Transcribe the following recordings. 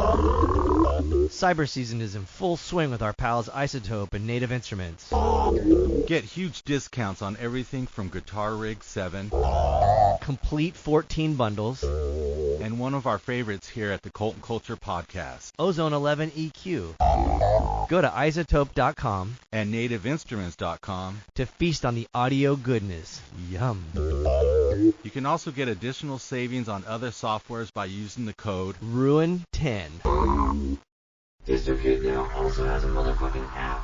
Cyber season is in full swing with our pals Isotope and Native Instruments. Get huge discounts on everything from Guitar Rig 7, Complete 14 bundles, and one of our favorites here at the Cult and Culture Podcast, Ozone 11 EQ. Go to isotope.com and nativeinstruments.com to feast on the audio goodness. Yum. You can also get additional savings on other softwares by using the code RUIN10. DistroKid now also has a motherfucking app.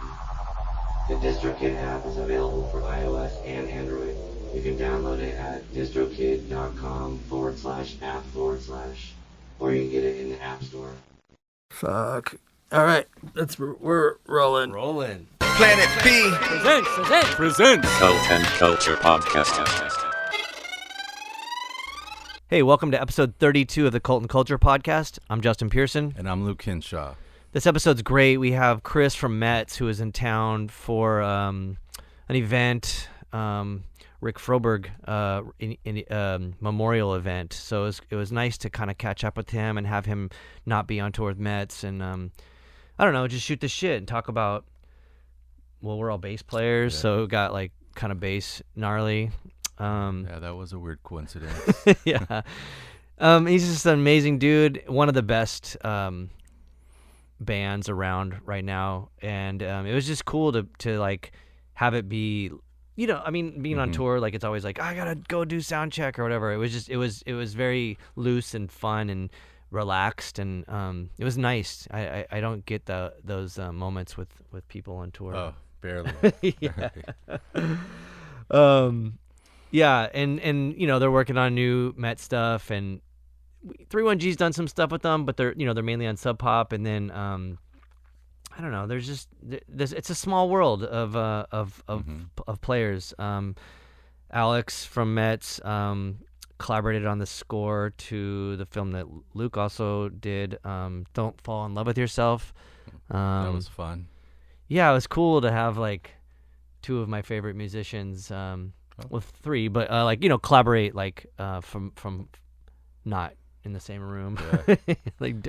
The DistroKid app is available for iOS and Android. You can download it at distrokid.com/app/, or you can get it in the App Store. Fuck. All right, we're rolling. Planet B presents Cult and Culture Podcast. Hey, welcome to episode 32 of the Cult and Culture Podcast. I'm Justin Pearson. And I'm Luke Hinshaw. This episode's great. We have Chris from Metz, who is in town for an event, Rick Froberg memorial event. So it was nice to kind of catch up with him and have him not be on tour with Metz and, I don't know, just shoot the shit and talk about, well, we're all bass players, so we got like kind of bass gnarly. Yeah, that was a weird coincidence. Yeah. He's just an amazing dude, one of the best bands around right now, and it was just cool to like have it be, you know, I mean, being on tour, like it's always like I gotta go do sound check or whatever. It was just it was very loose and fun and relaxed, and it was nice. I don't get those moments with people on tour. Oh, barely. Yeah. Yeah, and you know, they're working on new Met stuff, and 31G's done some stuff with them, but they're mainly on Sub Pop, and then I don't know, it's a small world of players. Alex from Metz collaborated on the score to the film that Luke also did, Don't Fall in Love with Yourself. That was fun. Yeah, it was cool to have like two of my favorite musicians, well, three, but like, you know, collaborate like from not in the same room, like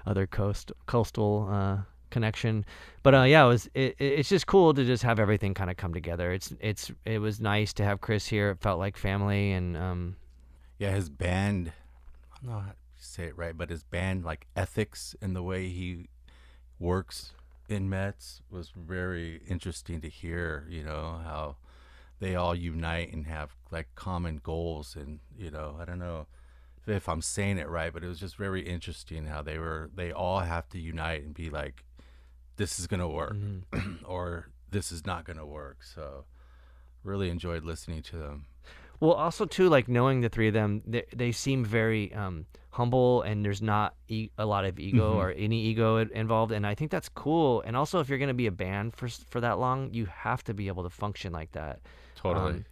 other coastal connection. But yeah, it's just cool to just have everything kind of come together. It was nice to have Chris here. It felt like family, and yeah, his band, I don't know how to say it right, but his band like ethics and the way he works in Metz was very interesting to hear. You know how they all unite and have like common goals, and you know, I don't know if I'm saying it right, but it was just very interesting how they all have to unite and be like, this is gonna work, or this is not gonna work. So really enjoyed listening to them. Well, also too, like knowing the three of them, they seem very humble, and there's not a lot of ego or any ego involved, and I think that's cool. And also, if you're gonna be a band for that long, you have to be able to function like that. Totally.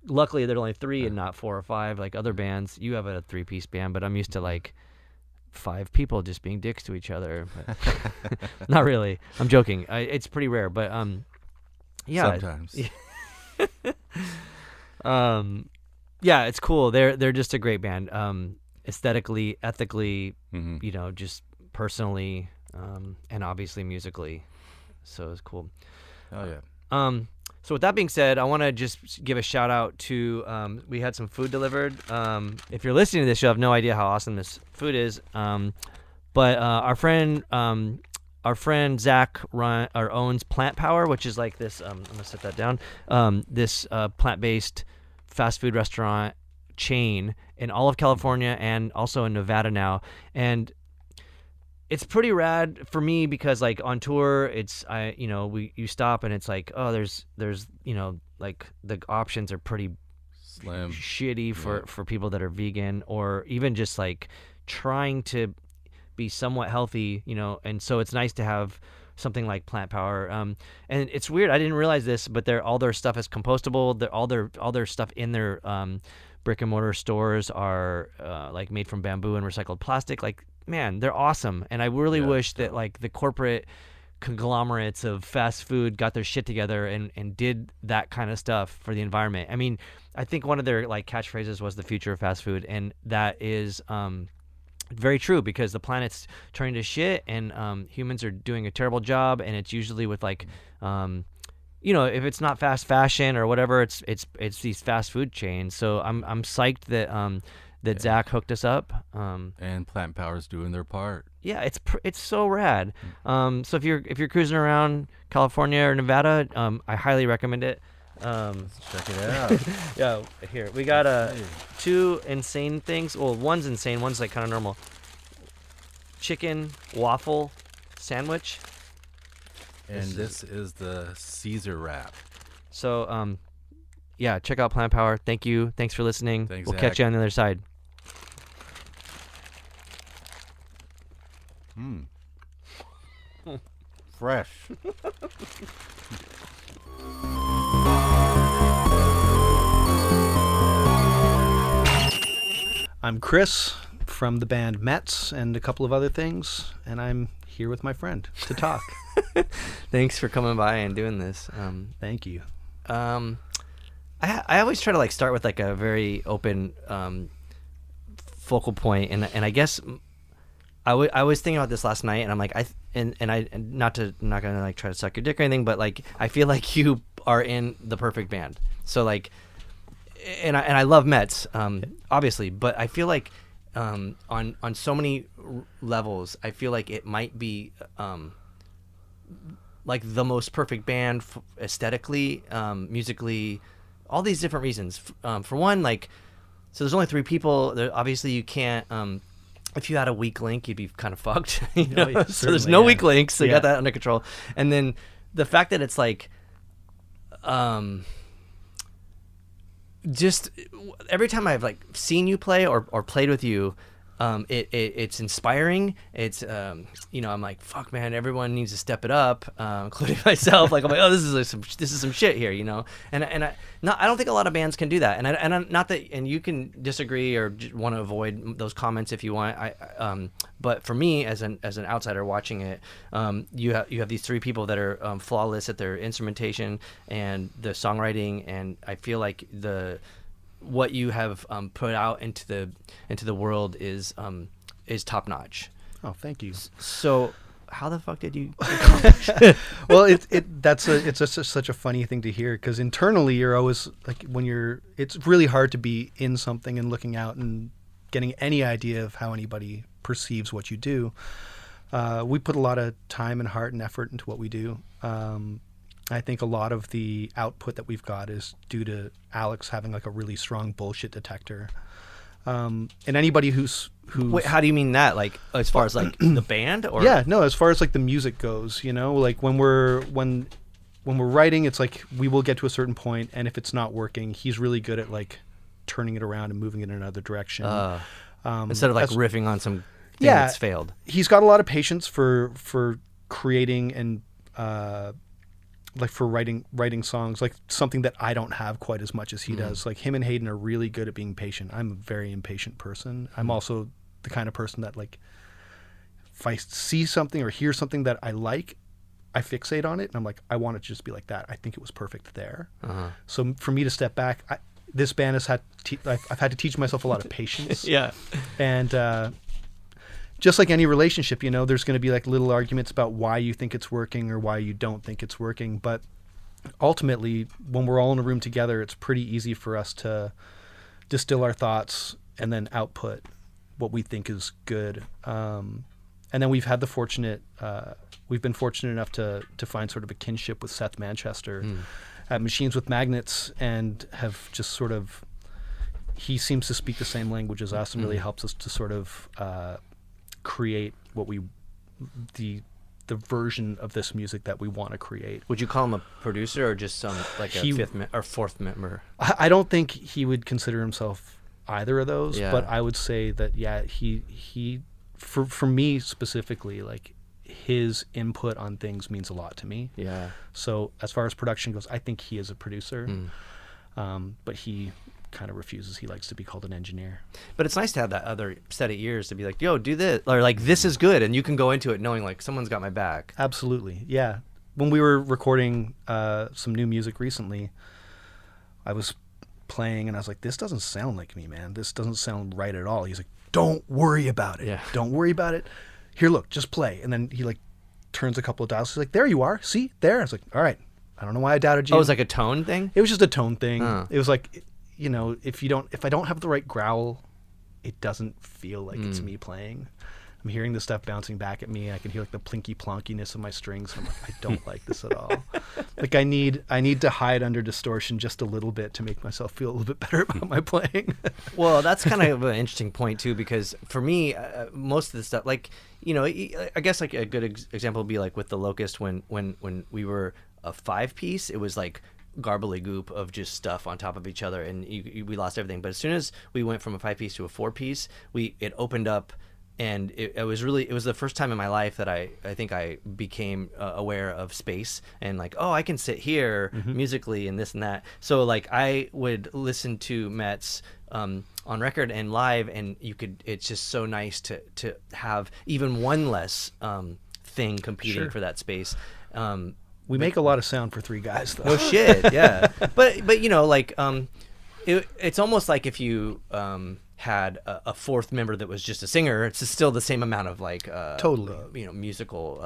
Luckily, there are only three and not 4 or 5 like other bands. You have a 3-piece band, but I'm used to like 5 people just being dicks to each other. But not really. I'm joking. It's pretty rare, but yeah. Sometimes. Yeah, it's cool. They're just a great band. Aesthetically, ethically, you know, just personally, and obviously musically. So it's cool. Oh yeah. So with that being said, I want to just give a shout out to, we had some food delivered. If you're listening to this, you'll have no idea how awesome this food is. But our friend Zach owns Plant Power, which is like this, I'm going to set that down, this plant-based fast food restaurant chain in all of California and also in Nevada now. And it's pretty rad for me because like on tour, you stop and it's like, oh, there's you know, like the options are pretty slim, shitty for people that are vegan or even just like trying to be somewhat healthy, you know. And so it's nice to have something like Plant Power. And it's weird, I didn't realize this, but all their stuff is compostable. All their stuff in their brick and mortar stores are like made from bamboo and recycled plastic. Like, man, they're awesome. And I really wish that like the corporate conglomerates of fast food got their shit together and did that kind of stuff for the environment. I mean, I think one of their like catchphrases was the future of fast food, and that is very true, because the planet's turning to shit, and humans are doing a terrible job, and it's usually with like, if it's not fast fashion or whatever, it's these fast food chains. So I'm psyched that Zach hooked us up. And Plant Power's doing their part. Yeah, it's so rad. So if you're cruising around California or Nevada, I highly recommend it. Let's check it out. Yeah, here we got two insane things. Well, one's insane, one's like kind of normal. Chicken waffle sandwich. And this is the Caesar wrap. So yeah, check out Plant Power. Thank you. Thanks for listening. Thanks, we'll Zach. catch you on the other side. Fresh. I'm Chris from the band Metz and a couple of other things, and I'm here with my friend to talk. Thanks for coming by and doing this. Thank you. I always try to like start with like a very open focal point, and I guess I was thinking about this last night, and I'm like I'm not gonna like try to suck your dick or anything, but like I feel like you are in the perfect band. So like, and I love Metz, obviously, but I feel like on so many levels, I feel like it might be like the most perfect band aesthetically, musically, all these different reasons. For one, like, so there's only 3 people. Obviously, you can't. If you had a weak link, you'd be kind of fucked. You know? Yeah, So there's no weak links. So you Yeah. got that under control. And then the fact that it's like, just every time I've like seen you play or played with you, it's inspiring. It's I'm like, fuck, man, everyone needs to step it up, including myself. Like I'm like, oh, this is some shit here, And I don't think a lot of bands can do that. And I'm not that, and you can disagree or want to avoid those comments if you want. But for me, as an outsider watching it, you have these 3 people that are flawless at their instrumentation and the songwriting, and I feel like what you have put out into the world is top notch. Oh, thank you. So how the fuck did you Well, it's such a funny thing to hear, because internally you're always like, it's really hard to be in something and looking out and getting any idea of how anybody perceives what you do. We put a lot of time and heart and effort into what we do. I think a lot of the output that we've got is due to Alex having like a really strong bullshit detector. And anybody who's Wait, how do you mean that? Like as far as like the band, or yeah, no, as far as like the music goes, like when we're writing, it's like we will get to a certain point, and if it's not working, he's really good at like turning it around and moving it in another direction. Instead of like riffing on some thing Yeah. that's failed. He's got a lot of patience for creating and like for writing songs, like something that I don't have quite as much as he does. Like him and Hayden are really good at being patient. I'm a very impatient person. I'm also the kind of person that, like, if I see something or hear something that I like, I fixate on it, and I'm like, I want it to just be like that. I think it was perfect there. So for me to step back, this band has I've had to teach myself a lot of patience. Yeah. And just like any relationship, there's going to be like little arguments about why you think it's working or why you don't think it's working. But ultimately, when we're all in a room together, it's pretty easy for us to distill our thoughts and then output what we think is good. And then we've been fortunate enough to find sort of a kinship with Seth Manchester at Machines with Magnets, and have just sort of, he seems to speak the same language as us and really helps us to sort of create the version of this music that we want to create. Would you call him a producer or just some like a fifth or fourth member? I don't think he would consider himself either of those, Yeah. but I would say that he for me specifically, like, his input on things means a lot to me. Yeah. So as far as production goes, I think he is a producer, but he kind of refuses. He likes to be called an engineer. But it's nice to have that other set of ears to be like, yo, do this, or like, this is good, and you can go into it knowing like someone's got my back. Absolutely, yeah. When we were recording some new music recently, I was playing and I was like, this doesn't sound like me, man. This doesn't sound right at all. He's like, don't worry about it. Yeah. Don't worry about it. Here, look, just play. And then he like turns a couple of dials. He's like, there you are. See, there. I was like, all right. I don't know why I doubted you. Oh, it was like a tone thing? It was just a tone thing. Oh. It was like, you know, if I don't have the right growl, it doesn't feel like it's me playing. I'm hearing the stuff bouncing back at me. I can hear like the plinky plonkiness of my strings. I'm like, I don't like this at all. Like I need to hide under distortion just a little bit to make myself feel a little bit better about my playing. Well, that's kind of an interesting point too, because for me, most of the stuff, like, you know, I guess like a good example would be like with the Locust when we were a 5-piece, it was like garbly-goop of just stuff on top of each other, and we lost everything. But as soon as we went from a 5-piece to a 4-piece, it opened up. And it was the first time in my life that I think I became aware of space and like, oh, I can sit here musically and this and that. So like I would listen to Metz on record and live, and it's just so nice to have even one less thing competing for that space. We make a lot of sound for 3 guys, though. Oh shit, yeah. but you know, like it's almost like if you had a 4th member that was just a singer, it's still the same amount of like totally, you know, musical.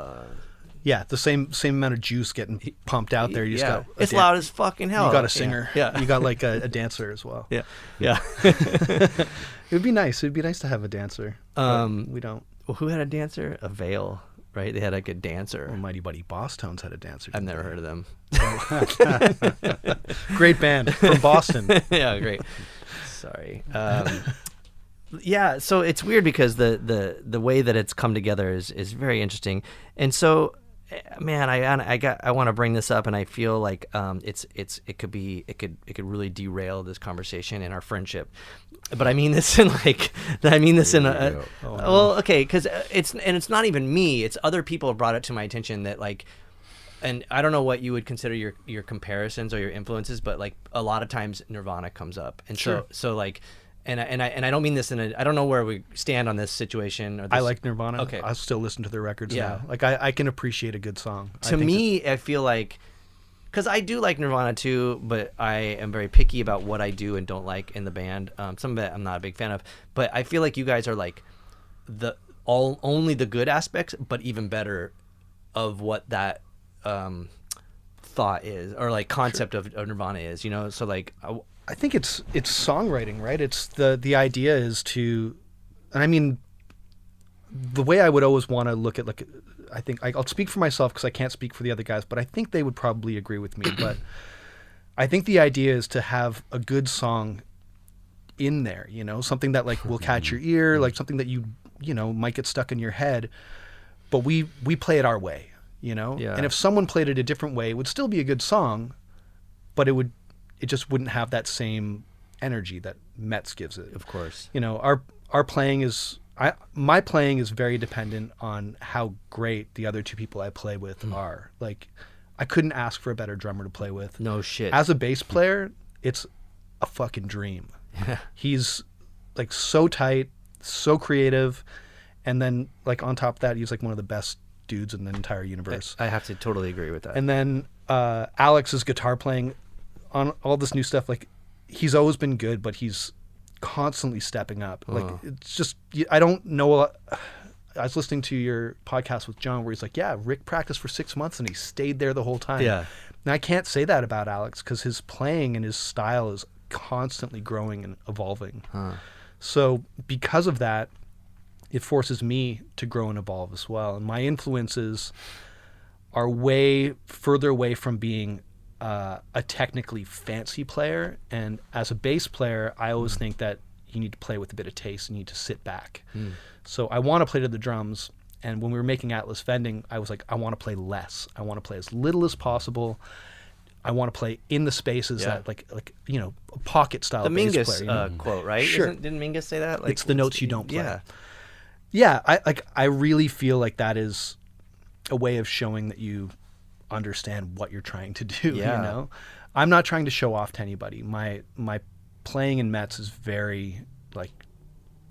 Yeah, the same amount of juice getting pumped out there. You just got it's loud as fucking hell. You got a singer. Yeah. You got like a dancer as well. Yeah. Yeah. It would be nice. It'd be nice to have a dancer. We don't. Well, who had a dancer? A Veil, right? They had like a dancer. Well, Mighty Buddy Boss Tones had a dancer. I've never heard of them. Great band from Boston. Yeah, great. Sorry. Yeah, so it's weird because the way that it's come together is very interesting, and so, man, I want to bring this up, and I feel like it could really derail this conversation and our friendship, but I mean this in well, okay, because it's not even me, it's other people have brought it to my attention that like. And I don't know what you would consider your comparisons or your influences, but like a lot of times Nirvana comes up, and sure. so like, and I don't mean this I don't know where we stand on this situation. Or this, I like Nirvana. Okay, I still listen to their records now. Like I can appreciate a good song. To me, I feel like, because I do like Nirvana too, but I am very picky about what I do and don't like in the band. Some of it I'm not a big fan of, but I feel like you guys are like only the good aspects, but even better of what that thought is, or like concept of Nirvana is, you know. So like I think it's songwriting, right? It's the idea is to, and I mean, the way I would always want to look at, like, I think I'll speak for myself because I can't speak for the other guys, but I think they would probably agree with me. But I think the idea is to have a good song in there, you know, something that like will catch your ear, like something that you know might get stuck in your head, but we play it our way. You know, and if someone played it a different way, it would still be a good song, but it just wouldn't have that same energy that Metz gives it. Of course, you know, our playing is my playing is very dependent on how great the other 2 people I play with are. Like, I couldn't ask for a better drummer to play with. No shit. As a bass player, it's a fucking dream. He's like so tight, so creative, and then like on top of that, he's like one of the best dudes in the entire universe. I have to totally agree with that. And then Alex's guitar playing on all this new stuff, like, he's always been good, but he's constantly stepping up. Like, it's just, I don't know. I was listening to your podcast with John where he's like, yeah, Rick practiced for 6 months and he stayed there the whole time. Yeah. And I can't say that about Alex because his playing and his style is constantly growing and evolving. So because of that, it forces me to grow and evolve as well. And my influences are way further away from being a technically fancy player. And as a bass player, I always think that you need to play with a bit of taste and you need to sit back. So I want to play to the drums. And when we were making Atlas Vending, I was like, I want to play less. I want to play as little as possible. I want to play in the spaces that, like you know, a pocket style bass Mingus player. You know? Quote, right? Sure. Didn't Mingus say that? Like, it's the notes you don't play. Yeah. Yeah, I really feel like that is a way of showing that you understand what you're trying to do. Yeah. You know, I'm not trying to show off to anybody. My playing in Metz is very like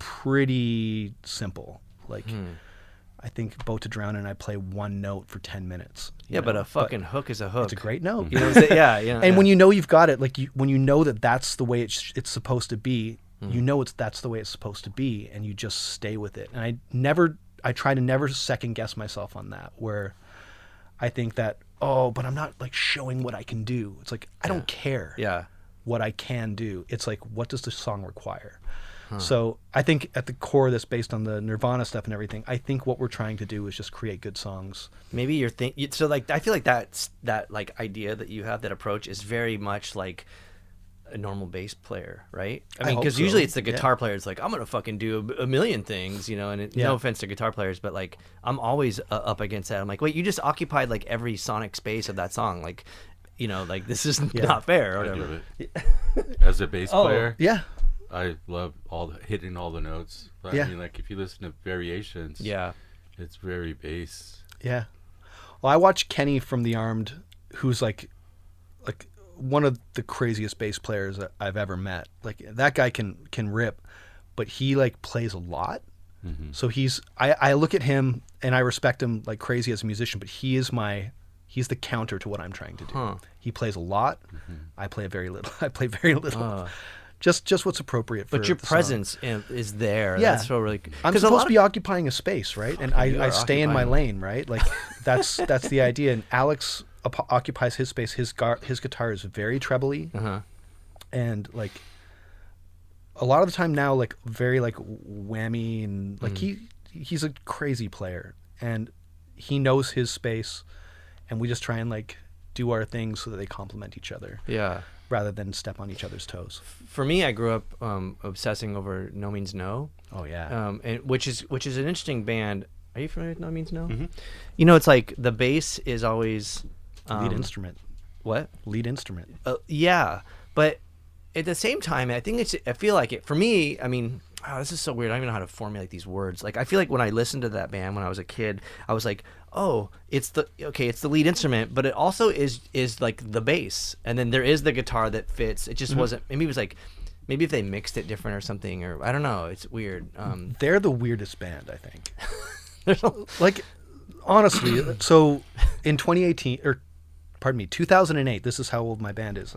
pretty simple. Like I think Boat to Drown and I play one note for 10 minutes. Yeah, but a fucking hook is a hook. It's a great note. You know what I'm saying? Yeah. And when you know you've got it, like when you know that that's the way it's supposed to be, You know that's the way it's supposed to be, and you just stay with it. And I try to never second guess myself on that, where I think that, but I'm not like showing what I can do. It's like, I don't care what I can do. It's like, what does the song require? So I think at the core of this, based on the Nirvana stuff and everything, I think what we're trying to do is just create good songs. Maybe you're so like, I feel like that like idea that you have, that approach is very much like a normal bass player, right? I mean, because usually it's the guitar player. It's like, I'm gonna fucking do a million things, you know. And no offense to guitar players, but like, I'm always up against that. I'm like, wait, you just occupied like every sonic space of that song, like, you know, like this is not fair or whatever. As a bass player, I love hitting all the notes. But I mean, like, if you listen to variations, it's very bass. Yeah. Well, I watched Kenny from The Armed, who's like one of the craziest bass players that I've ever met. Like, that guy can rip, but he like plays a lot. Mm-hmm. So I look at him and I respect him like crazy as a musician, but he's the counter to what I'm trying to do. He plays a lot. Mm-hmm. I play very little. Just what's appropriate for. But your presence is there. Yeah. That's so really. I'm supposed to be occupying a space, right? And I stay in my lane, right? Like, that's the idea. And Alex occupies his space. His guitar is very trebly, and like a lot of the time now, like very like whammy, and like he's a crazy player, and he knows his space, and we just try and like do our things so that they complement each other. Yeah. Rather than step on each other's toes. For me, I grew up obsessing over Nomeansno. Oh yeah. And which is an interesting band. Are you familiar with Nomeansno? Mm-hmm. You know, it's like the bass is always lead instrument. What? Lead instrument. Yeah, but at the same time, I feel like it for me. I mean, this is so weird. I don't even know how to formulate these words. Like, I feel like when I listened to that band when I was a kid, I was like, oh, it's the lead instrument, but it also is like the bass, and then there is the guitar that fits. It just wasn't. Maybe it was like, maybe if they mixed it different or something, or I don't know. It's weird. They're the weirdest band, I think. Like, honestly, so in 2008, this is how old my band is.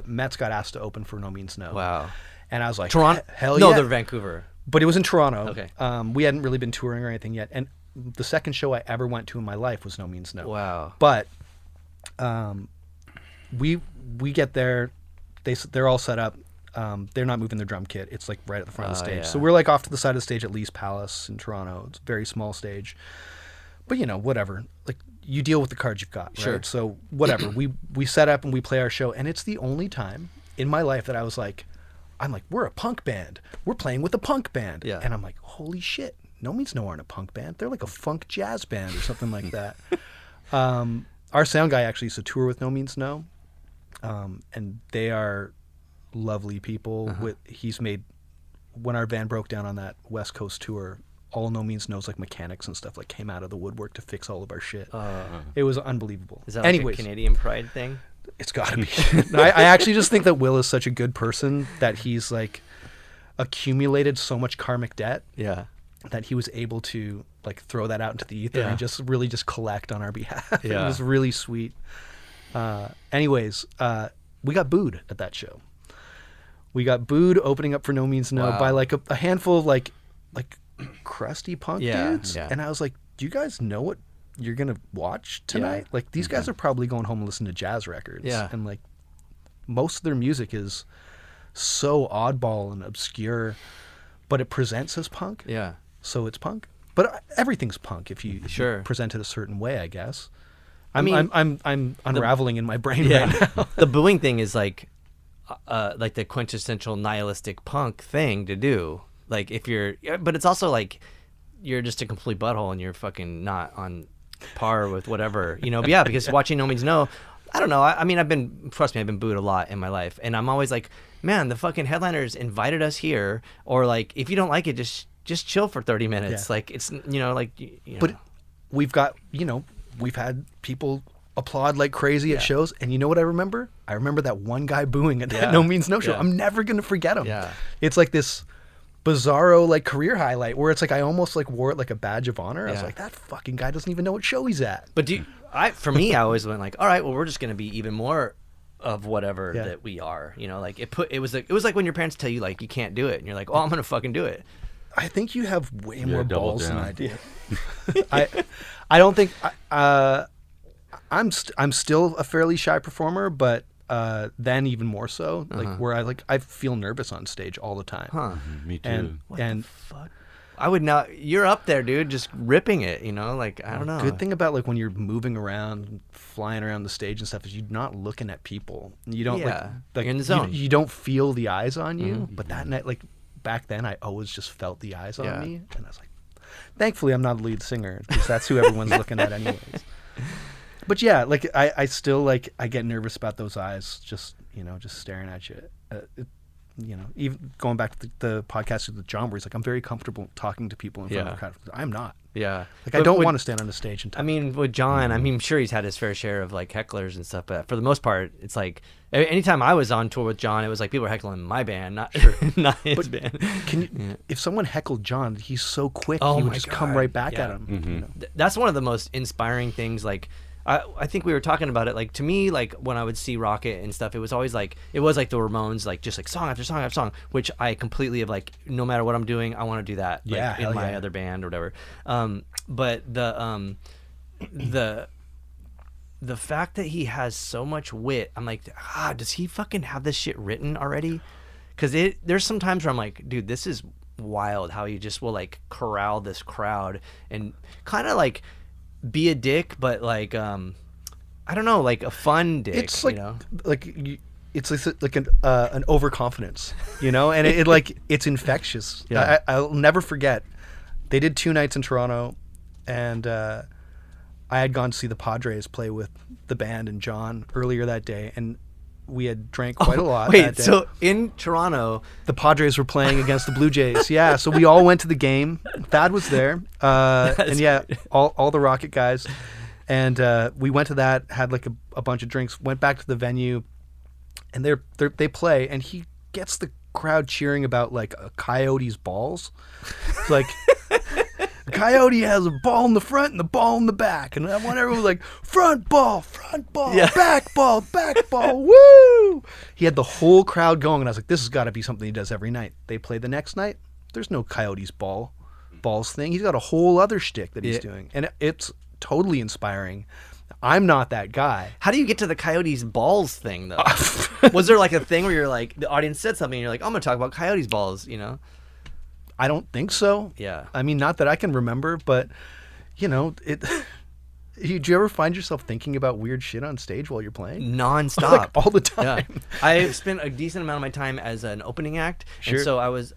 Metz got asked to open for Nomeansno. Wow. And I was like, Toronto? Hell no, yeah. they're Vancouver. But it was in Toronto. Okay. We hadn't really been touring or anything yet. And the second show I ever went to in my life was Nomeansno. Wow. But we get there. They're all set up. They're not moving their drum kit. It's like right at the front of the stage. Yeah. So we're like off to the side of the stage at Lee's Palace in Toronto. It's a very small stage. But, you know, whatever. Like, you deal with the cards you've got, right? Sure. So whatever. we set up and we play our show. And it's the only time in my life that I was like, we're a punk band. We're playing with a punk band. Yeah. And I'm like, holy shit, Nomeansno aren't a punk band. They're like a funk jazz band or something like that. Our sound guy actually used to tour with Nomeansno, and they are lovely people. He's made, when our van broke down on that West Coast tour, all Nomeansno's like mechanics and stuff like came out of the woodwork to fix all of our shit. It was unbelievable. Is that like a Canadian pride thing? It's got to be. I actually just think that Will is such a good person that he's like accumulated so much karmic debt. Yeah. That he was able to like throw that out into the ether and just really just collect on our behalf. Yeah. It was really sweet. Anyways, we got booed at that show. We got booed opening up for Nomeansno by like a handful of like crusty punk dudes. Yeah. And I was like, do you guys know what you're gonna watch tonight? Like, these guys are probably going home and listening to jazz records. Yeah. And like, most of their music is so oddball and obscure, but it presents as punk. Yeah. So it's punk. But everything's punk if you present it a certain way, I guess. I'm unraveling in my brain right now. The booing thing is like the quintessential nihilistic punk thing to do. Like, but it's also like you're just a complete butthole and you're fucking not on par with whatever, you know. But yeah, because watching Nomeansno, I don't know. I mean, I've been booed a lot in my life, and I'm always like, man, the fucking headliners invited us here, or like, if you don't like it, just chill for 30 minutes. Yeah. Like, it's, you know, like, you know. But we've got, you know, we've had people applaud like crazy at shows, and you know what I remember? I remember that one guy booing at that Nomeansno show. I'm never gonna forget him. Yeah. It's like this bizarro like career highlight where it's like I almost like wore it like a badge of honor. I was like, that fucking guy doesn't even know what show he's at. But for me, I always went like, all right, well, we're just gonna be even more of whatever Yeah. that we are, you know, like it was like when your parents tell you like you can't do it and you're like, oh, I'm gonna fucking do it. I think you have way more double balls than down. I do. I don't think I'm still a fairly shy performer, but then even more so, like where I feel nervous on stage all the time. Huh. Me too. And Fuck. I would not. You're up there, dude, just ripping it. You know, like I don't know. good thing about like when you're moving around, flying around the stage and stuff is you're not looking at people. You don't like you're in the zone. You don't feel the eyes on you. But that night, like back then, I always just felt the eyes on Yeah. me, and I was like, thankfully, I'm not the lead singer because that's who everyone's looking at anyways. But yeah, like I still like I get nervous about those eyes, just staring at you. Even going back to the podcast with John, where he's like, I'm very comfortable talking to people in front of a crowd. I'm not. Yeah. Like I don't want to stand on the stage and talk. I mean, with John, I mean, I'm sure he's had his fair share of like hecklers and stuff, but for the most part, it's like anytime I was on tour with John, it was like people were heckling my band, not his band. Can you, if someone heckled John, he's so quick, Oh he would my just come God. right back Yeah. at him. That's one of the most inspiring things. Like, I think we were talking about it. Like to me, like when I would see Rocket and stuff, it was always like the Ramones, like just like song after song after song, which I completely have like. No matter what I'm doing, I want to do that. Like, Yeah, in hell my yeah. other band or whatever. But the fact that he has so much wit, I'm like, does he fucking have this shit written already? Because there's some times where I'm like, dude, this is wild how he just will like corral this crowd and kind of like be a dick, but like I don't know, like a fun dick. It's like you know? it's like an overconfidence, and it like it's infectious. Yeah. I'll never forget. They did 2 nights in Toronto, and I had gone to see the Padres play with the band and John earlier that day, and we had drank quite a lot. Wait, that day. so in Toronto, The Padres were playing against the Blue Jays. Yeah, so we all went to the game. Thad was there, and yeah, all the Rocket guys, and we went to that. Had like a bunch of drinks. Went back to the venue, and they play, and he gets the crowd cheering about like a coyote's balls. It's like. Coyote has a ball in the front and the ball in the back, and I want everyone like front ball, Yeah. back ball, woo! He had the whole crowd going, and I was like, "This has got to be something he does every night." They play the next night. There's no Coyote's balls thing. He's got a whole other shtick that he's doing, and it's totally inspiring. I'm not that guy. how do you get to the Coyotes balls thing though? Was there like a thing where you're like the audience said something and you're like, I'm gonna talk about Coyotes balls, you know? I don't think so. Yeah. I mean, not that I can remember, but it. Did you ever find yourself thinking about weird shit on stage while you're playing? Non-stop. Like all the Yeah. time. I spent a decent amount of my time as an opening act. Sure. And so I was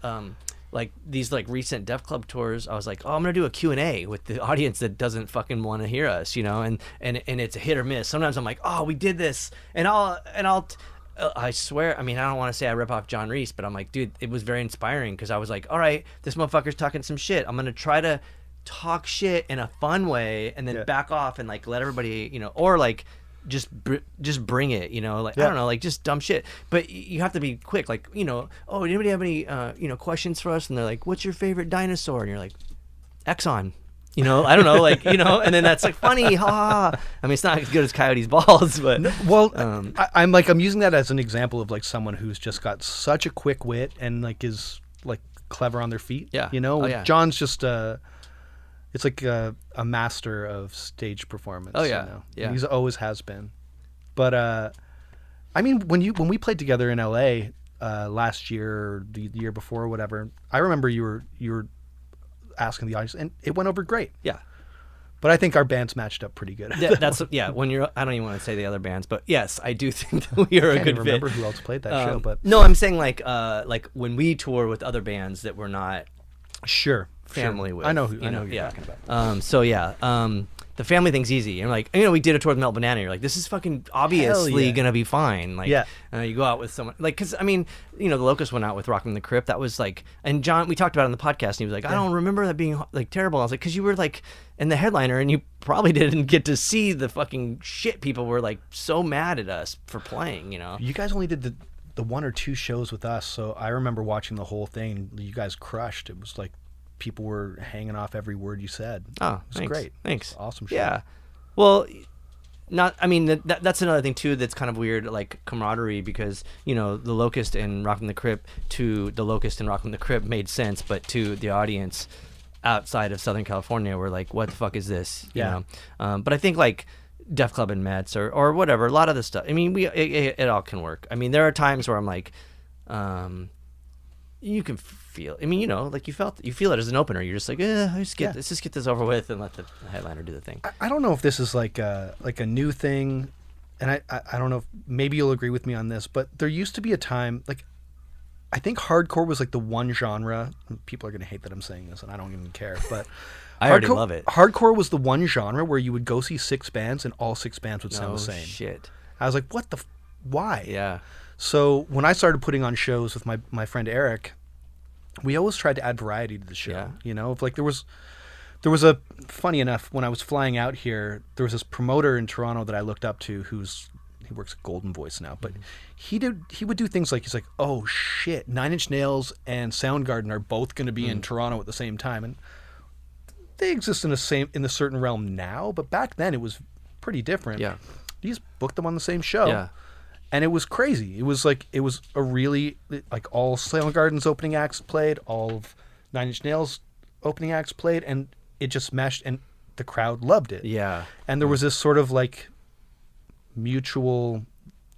like these like recent Def Club tours, I was like, oh, I'm gonna do a Q&A with the audience that doesn't fucking want to hear us, and it's a hit or miss. Sometimes I'm like, oh, we did this, and I swear, I mean, I don't want to say I rip off John Reese, but I'm like, dude, it was very inspiring because I was like, all right, this motherfucker's talking some shit. I'm gonna try to talk shit in a fun way and then back off and like let everybody, or like just bring it, like I don't know, like just dumb shit. But you have to be quick, like, oh, anybody have any questions for us? And they're like, what's your favorite dinosaur? And you're like, Exxon. I don't know, like, and then that's like funny, ha ha. I mean, it's not as good as Coyote's balls, but Well, I'm using that as an example of like someone who's just got such a quick wit and like is like clever on their feet. Yeah. Like, yeah. John's just it's like a master of stage performance. Oh, yeah. Yeah. He's always has been. But I mean, when we played together in LA last year or the year before or whatever, I remember you were asking the audience, and it went over great. Yeah. But I think our bands matched up pretty good. That's when you're. I don't even want to say the other bands, but yes, I do think that we are a I can't good even remember fit. who else played that show, but No, I'm saying like when we tour with other bands that we're not sure. family with. I know who you're yeah. talking about. So yeah, the family thing's easy. And like, we did a tour with Melt Banana. You're like, this is fucking obviously yeah. gonna be fine. Like, Yeah. You go out with someone like, because I mean, the Locust went out with Rockin' the Crypt. That was like, and John, we talked about it on the podcast, and he was like, I don't remember that being like terrible. I was like, because you were like in the headliner, and you probably didn't get to see the fucking shit people were like so mad at us for playing. You guys only did the 1 or 2 shows with us, so I remember watching the whole thing. You guys crushed. It was like people were hanging off every word you said. Oh, it was thanks. great. Thanks. Awesome show. Yeah. Well, That's another thing too that's kind of weird, like camaraderie, because the Locust and Rock from the Crypt to the Locust and Rock from the Crypt made sense, but to the audience outside of Southern California were like, what the fuck is this? But I think like Def Club and Metz or whatever, a lot of this stuff, I mean, it all can work. I mean, there are times where I'm like, you can feel, I mean, like you feel it as an opener. You're just like, let's just get this over with and let the headliner do the thing. I don't know if this is like a new thing, and I don't know if maybe you'll agree with me on this, but there used to be a time, like, I think hardcore was like the one genre. People are going to hate that I'm saying this, and I don't even care, but I already love it. Hardcore was the one genre where you would go see 6 bands, and all 6 bands would sound the same. Shit. I was like, what the, why? Yeah. So when I started putting on shows with my friend Eric, we always tried to add variety to the show. Yeah. If like there was a, funny enough, when I was flying out here, there was this promoter in Toronto that I looked up to he works at Golden Voice now, but he would do things like, he's like, oh shit, 9 Inch Nails and Soundgarden are both going to be in Toronto at the same time, and they exist in a certain realm now, but back then it was pretty different. Yeah. You just booked them on the same show. Yeah. And it was crazy. It was a really, like, all Soundgarden's opening acts played, all of 9 Inch Nails opening acts played, and it just meshed, and the crowd loved it. Yeah. And there was this sort of like mutual,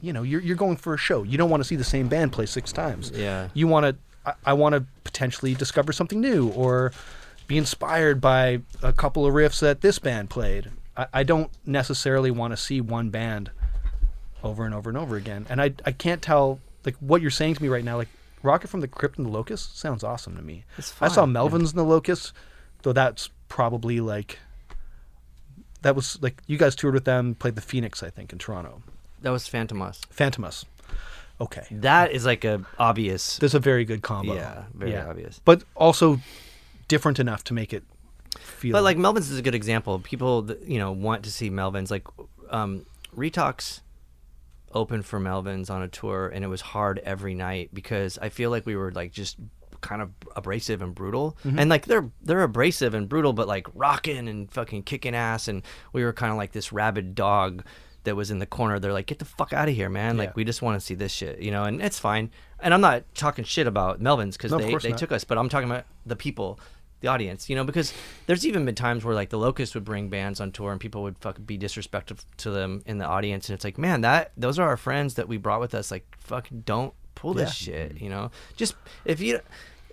you're going for a show. You don't want to see the same band play 6 times. Yeah. You want to, I want to potentially discover something new or be inspired by a couple of riffs that this band played. I don't necessarily want to see one band over and over and over again. And I can't tell, like, what you're saying to me right now, like, Rocket from the Crypt and the Locust sounds awesome to me. It's fun. I saw Melvins and the Locust, though that's probably like, that was like, you guys toured with them, played the Phoenix, I think, in Toronto. That was Phantomus. Okay. That is like a obvious. There's a very good combo. Yeah, very obvious. But also different enough to make it feel. But like Melvins is a good example. People want to see Melvins. Like Retox opened for Melvins on a tour, and it was hard every night because I feel like we were like just kind of abrasive and brutal. And like they're abrasive and brutal, but like rocking and fucking kicking ass, and we were kind of like this rabid dog that was in the corner. They're like, get the fuck out of here, man. Like, we just want to see this shit, and it's fine. And I'm not talking shit about Melvins because they took us, but I'm talking about the people, the audience, because there's even been times where like the Locust would bring bands on tour and people would fucking be disrespectful to them in the audience, and it's like, man, those are our friends that we brought with us. Like, fucking don't pull this shit, Just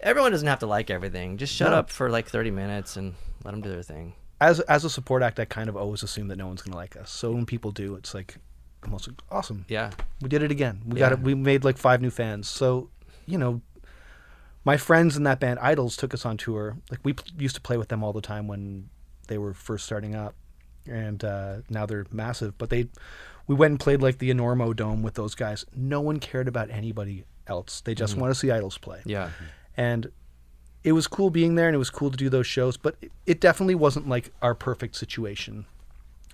everyone doesn't have to like everything. Just shut up for like 30 minutes and let them do their thing. As a support act, I kind of always assume that no one's gonna like us. So when people do, it's like almost like, awesome. Yeah, we did it again. We made like 5 new fans. So my friends in that band Idols took us on tour. Like, we used to play with them all the time when they were first starting up, and now they're massive. But we went and played like the Enormo Dome with those guys. No one cared about anybody else. They just want to see Idols play. Yeah, and it was cool being there, and it was cool to do those shows. But it definitely wasn't like our perfect situation.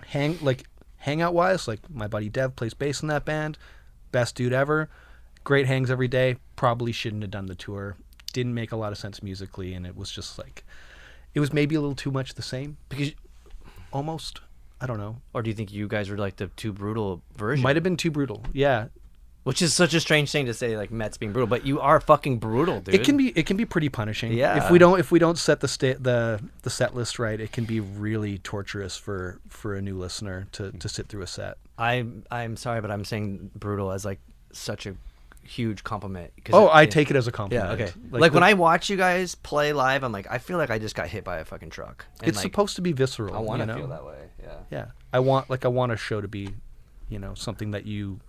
Hangout wise, like, my buddy Dev plays bass in that band, best dude ever, great hangs every day. Probably shouldn't have done the tour. Didn't make a lot of sense musically, and it was just like, it was maybe a little too much the same, because almost, I don't know. Or do you think you guys were like the too brutal version? Might have been too brutal, yeah. Which is such a strange thing to say, like Metz being brutal, but you are fucking brutal, dude. It can be pretty punishing. Yeah. If we don't set the set list right, it can be really torturous for a new listener to sit through a set. I'm sorry, but I'm saying brutal as like such a huge compliment. I take it as a compliment. Yeah, okay. Like when I watch you guys play live, I'm like, I feel like I just got hit by a fucking truck. And it's like, supposed to be visceral. I want to feel that way. Yeah. Yeah. I want a show to be, something that you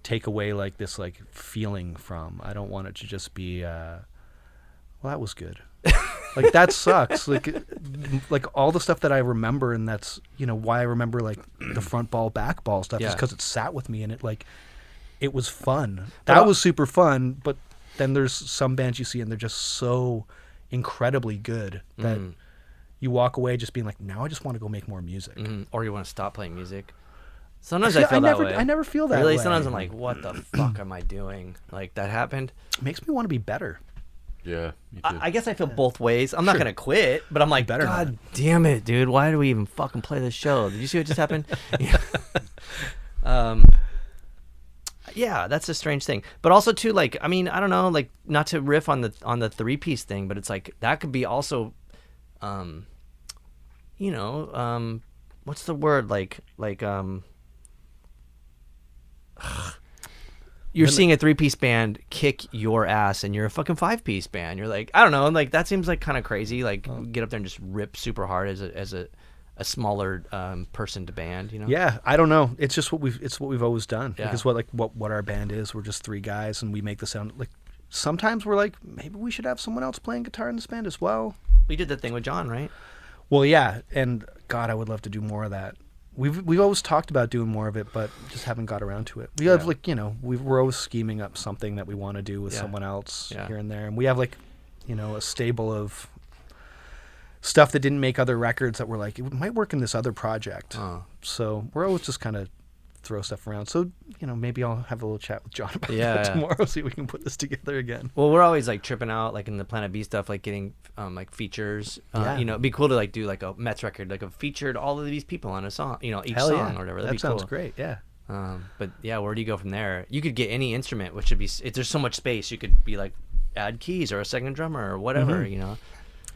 take away like this like feeling from. I don't want it to just be well, that was good. Like, that sucks. Like all the stuff that I remember, and that's why I remember like the front ball back ball stuff is because it sat with me, and it was fun. That was super fun. But then there's some bands you see and they're just so incredibly good that you walk away just being like, now I just want to go make more music. Or you want to stop playing music. Sometimes I feel that way. I never feel that really, way. sometimes I'm like, what the fuck am I doing? Like, that happened. It makes me want to be better. Yeah, me too. I guess I feel both ways. I'm not gonna quit, but I'm like, better God damn it, dude! Why do we even fucking play this show? Did you see what just happened? Yeah, that's a strange thing. But also too, like, I mean, I don't know, like, not to riff on the 3-piece thing, but it's like that could be also, you know, what's the word? You're seeing a 3-piece band kick your ass, and you're a fucking 5-piece band. You're like, I don't know, like that seems like kind of crazy. Like, get up there and just rip super hard as a smaller person to band, you know? Yeah, I don't know. It's just what we've always done. Yeah. Because what our band is, we're just 3 guys, and we make the sound. Like sometimes we're like, maybe we should have someone else playing guitar in this band as well. We did that thing with John, right? Well, yeah, and God, I would love to do more of that. We've always talked about doing more of it, but just haven't got around to it. We have like, you know, we're always scheming up something that we want to do with someone else here and there, and we have like, you know, a stable of stuff that didn't make other records that were like, it might work in this other project. So we're always just kind of throw stuff around. So, you know, maybe I'll have a little chat with John about that tomorrow, see if we can put this together again. Well, we're always like tripping out, like in the Planet B stuff, like getting like features. You know, it'd be cool to like do like a Metz record, like a featured all of these people on a song, you know, each song or whatever. That'd be sounds cool. great. Yeah. But yeah, where do you go from there? You could get any instrument, which would be, if there's so much space, you could be like add keys or a second drummer or whatever, you know?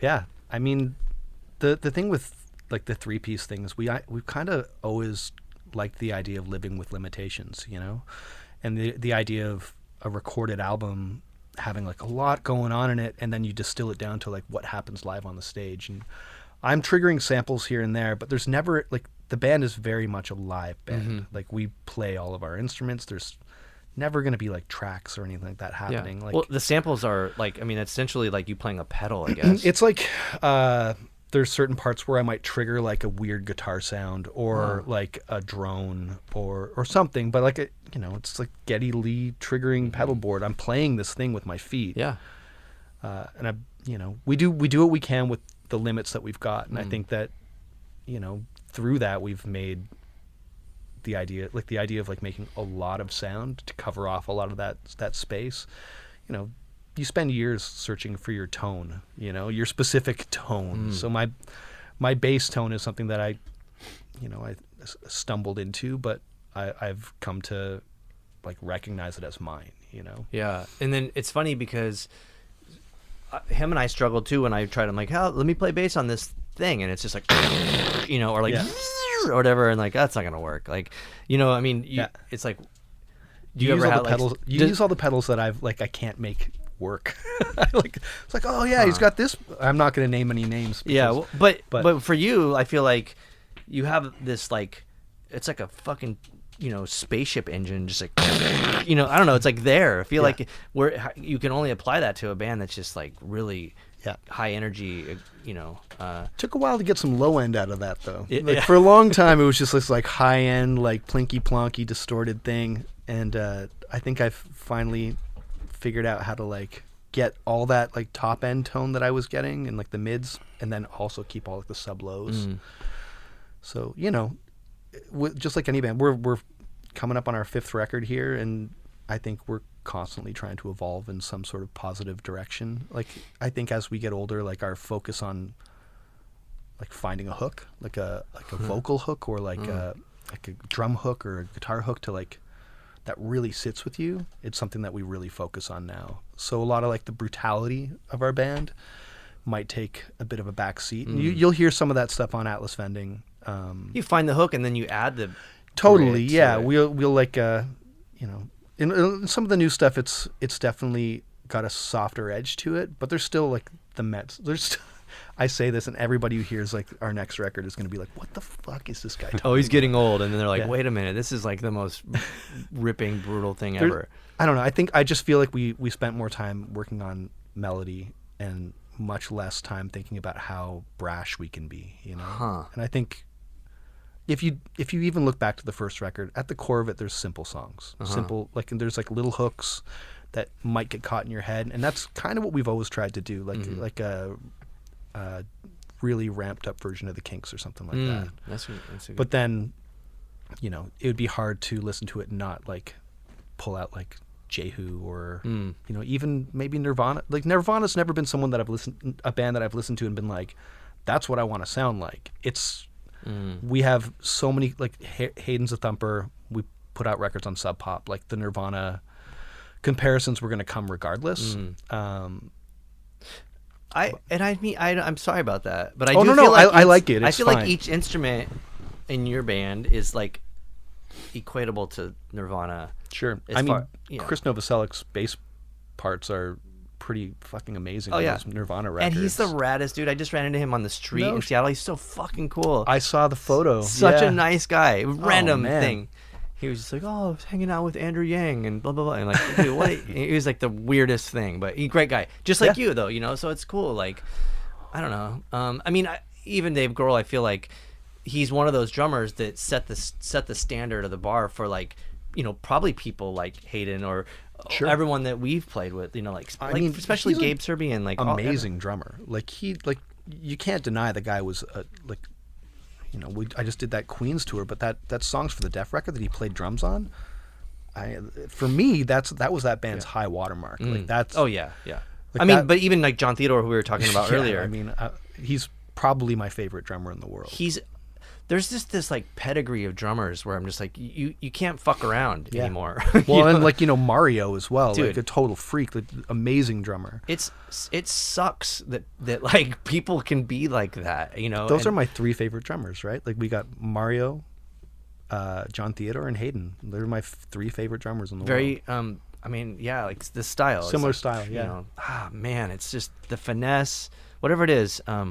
Yeah. I mean, the thing with like the 3-piece thing is we've kind of always liked the idea of living with limitations, you know, and the idea of a recorded album having like a lot going on in it, and then you distill it down to like what happens live on the stage. And I'm triggering samples here and there, but there's never like, the band is very much a live band. Like we play all of our instruments. There's never going to be like tracks or anything like that happening. Like, well, the samples are like, I mean, essentially like you playing a pedal, I guess. It's like there's certain parts where I might trigger like a weird guitar sound or like a drone or something, but like you know, it's like Geddy Lee triggering pedal board. I'm playing this thing with my feet. Yeah. And I, you know, we do what we can with the limits that we've got, and I think that, you know, through that we've made the idea of like making a lot of sound to cover off a lot of that space. You know, you spend years searching for your tone, you know, your specific tone. So my bass tone is something that I stumbled into, but I've come to like recognize it as mine, you know? Yeah. And then it's funny because him and I struggled too when I tried. I'm like, let me play bass on this thing, and it's just like, you know, or like or whatever, and like that's not gonna work. Like, you know, I mean, it's like, do you ever have pedals? You use all the pedals that I can't make work. It's like, oh yeah, he's got this. I'm not gonna name any names. Because, but for you, I feel like you have this like, it's like a fucking, you know, spaceship engine, just like, you know, I don't know, it's like there. I feel like you can only apply that to a band that's just like really high energy, you know. Took a while to get some low end out of that though. For a long time it was just this like high end, like plinky plonky distorted thing, and I think I've finally figured out how to like get all that like top end tone that I was getting and like the mids, and then also keep all like the sub lows. So, you know, just like any band, we're coming up on our 5th record here, and I think we're constantly trying to evolve in some sort of positive direction. Like, I think as we get older, like our focus on like finding a hook, like a vocal hook, or like a drum hook or a guitar hook to like that really sits with you, it's something that we really focus on now. So a lot of like the brutality of our band might take a bit of a back seat, and you'll hear some of that stuff on Atlas Vending. You find the hook and then you add the totally, yeah. We'll like you know, in some of the new stuff, it's definitely got a softer edge to it, but there's still like the Metz. I say this, and everybody who hears like our next record is going to be like, "What the fuck is this guy talking Oh, he's getting old," and then they're like, Yeah. "Wait a minute, this is like the most ripping, brutal thing ever." I don't know. I just feel like we spent more time working on melody and much less time thinking about how brash we can be, you know. And I think if you even look back to the first record, at the core of it, there's simple songs, simple, like, and there's like little hooks that might get caught in your head, and that's kind of what we've always tried to do, like a really ramped up version of the Kinks or something like that. That's a But then, you know, it would be hard to listen to it and not like pull out like Jehu or you know, even maybe Nirvana. Like Nirvana's never been someone that a band that I've listened to and been like, that's what I want to sound like. It's we have so many, like Hayden's a thumper. We put out records on Sub Pop. Like the Nirvana comparisons were going to come regardless. I'm sorry about that, but I Oh, do no, feel like I like it. I It's feel like fine. each instrument in your band is like equatable to Nirvana. Sure. As I mean, far- you know. Chris Novoselic's bass parts are pretty fucking amazing. Oh on yeah, those Nirvana records. and he's the raddest dude. I just ran into him on the street No in Seattle. He's so fucking cool. I saw the photo. Such Yeah. a nice guy. Random man. thing. He was just like, oh, I was hanging out with Andrew Yang and blah blah blah. And like, dude, what? He was like the weirdest thing, but he's a great guy, just like Yeah. you though. You know, so it's cool. Like, I don't know. I mean, even Dave Grohl, I feel like he's one of those drummers that set the standard of the bar for like, you know, probably people like Hayden or Sure. everyone that we've played with. You know, like mean, especially he's a Gabe Serbian, like amazing drummer. Like you can't deny the guy was like, you know, I just did that Queens tour, but that Songs for the Deaf record that he played drums on, for me that was that band's high watermark. Like that's Oh yeah, yeah. Like I mean, that- but even like John Theodore, who we were talking about yeah, earlier. I mean, he's probably my favorite drummer in the world. There's just this like pedigree of drummers where I'm just like you can't fuck around Yeah. anymore. Well, You and know? like, you know, Mario as well, Dude. like a total freak, like, amazing drummer. it sucks that like people can be like that, you know. Those and are my three favorite drummers, right? Like we got Mario, John Theodore, and Hayden. They're my three favorite drummers in the world. very I mean, yeah, like the style. It's Similar like, style, you yeah. know, man, it's just the finesse, whatever it is. I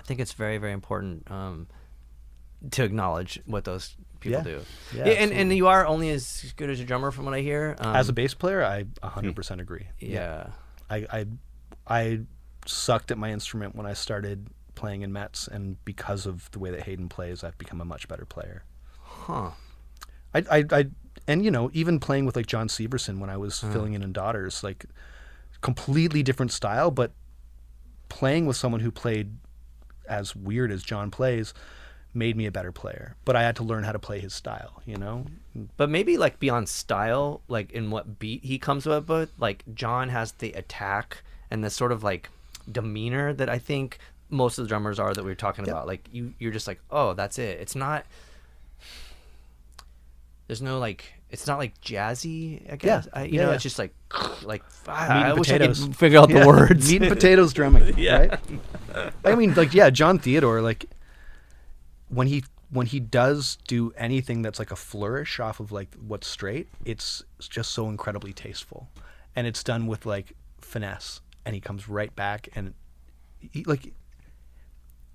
think it's very, very important to acknowledge what those people Yeah. do. Yeah, and you are only as good as a drummer, from what I hear. As a bass player, I 100% agree. yeah. I sucked at my instrument when I started playing in Metz, and because of the way that Hayden plays, I've become a much better player. Huh. And you know, even playing with like John Severson when I was filling in Daughters, like completely different style, but playing with someone who played as weird as John plays made me a better player. But I had to learn how to play his style, you know? But maybe like beyond style, like in what beat he comes up with, like John has the attack and the sort of like demeanor that I think most of the drummers are that we were talking about. Like you're just like, oh, that's it. It's not. There's no like. It's not like jazzy. I guess. You know, it's just like I wish potatoes. I could figure out the words. Meat and potatoes drumming, right? I mean, like, yeah, John Theodore, like when he does do anything that's like a flourish off of like what's straight, it's just so incredibly tasteful, and it's done with like finesse, and he comes right back, and like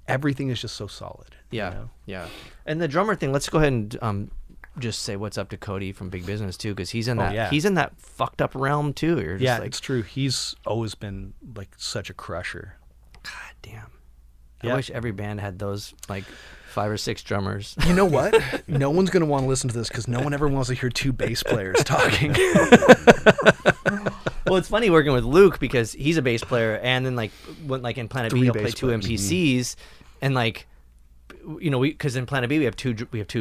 everything is just so solid. Yeah, you know? yeah. And the drummer thing. Let's go ahead and just say what's up to Cody from Big Business too, because he's in that. yeah. He's in that fucked up realm too. You're just Yeah, like, it's true. He's always been like such a crusher. God damn. Yeah. I wish every band had those like 5 or 6 drummers. You know what? No one's going to want to listen to this because no one ever wants to hear two bass players talking. Well, it's funny working with Luke because he's a bass player, and then like when like in Planet B, 3 he'll play bass 2 players. MPCs, and like, you know, because in Planet B we have two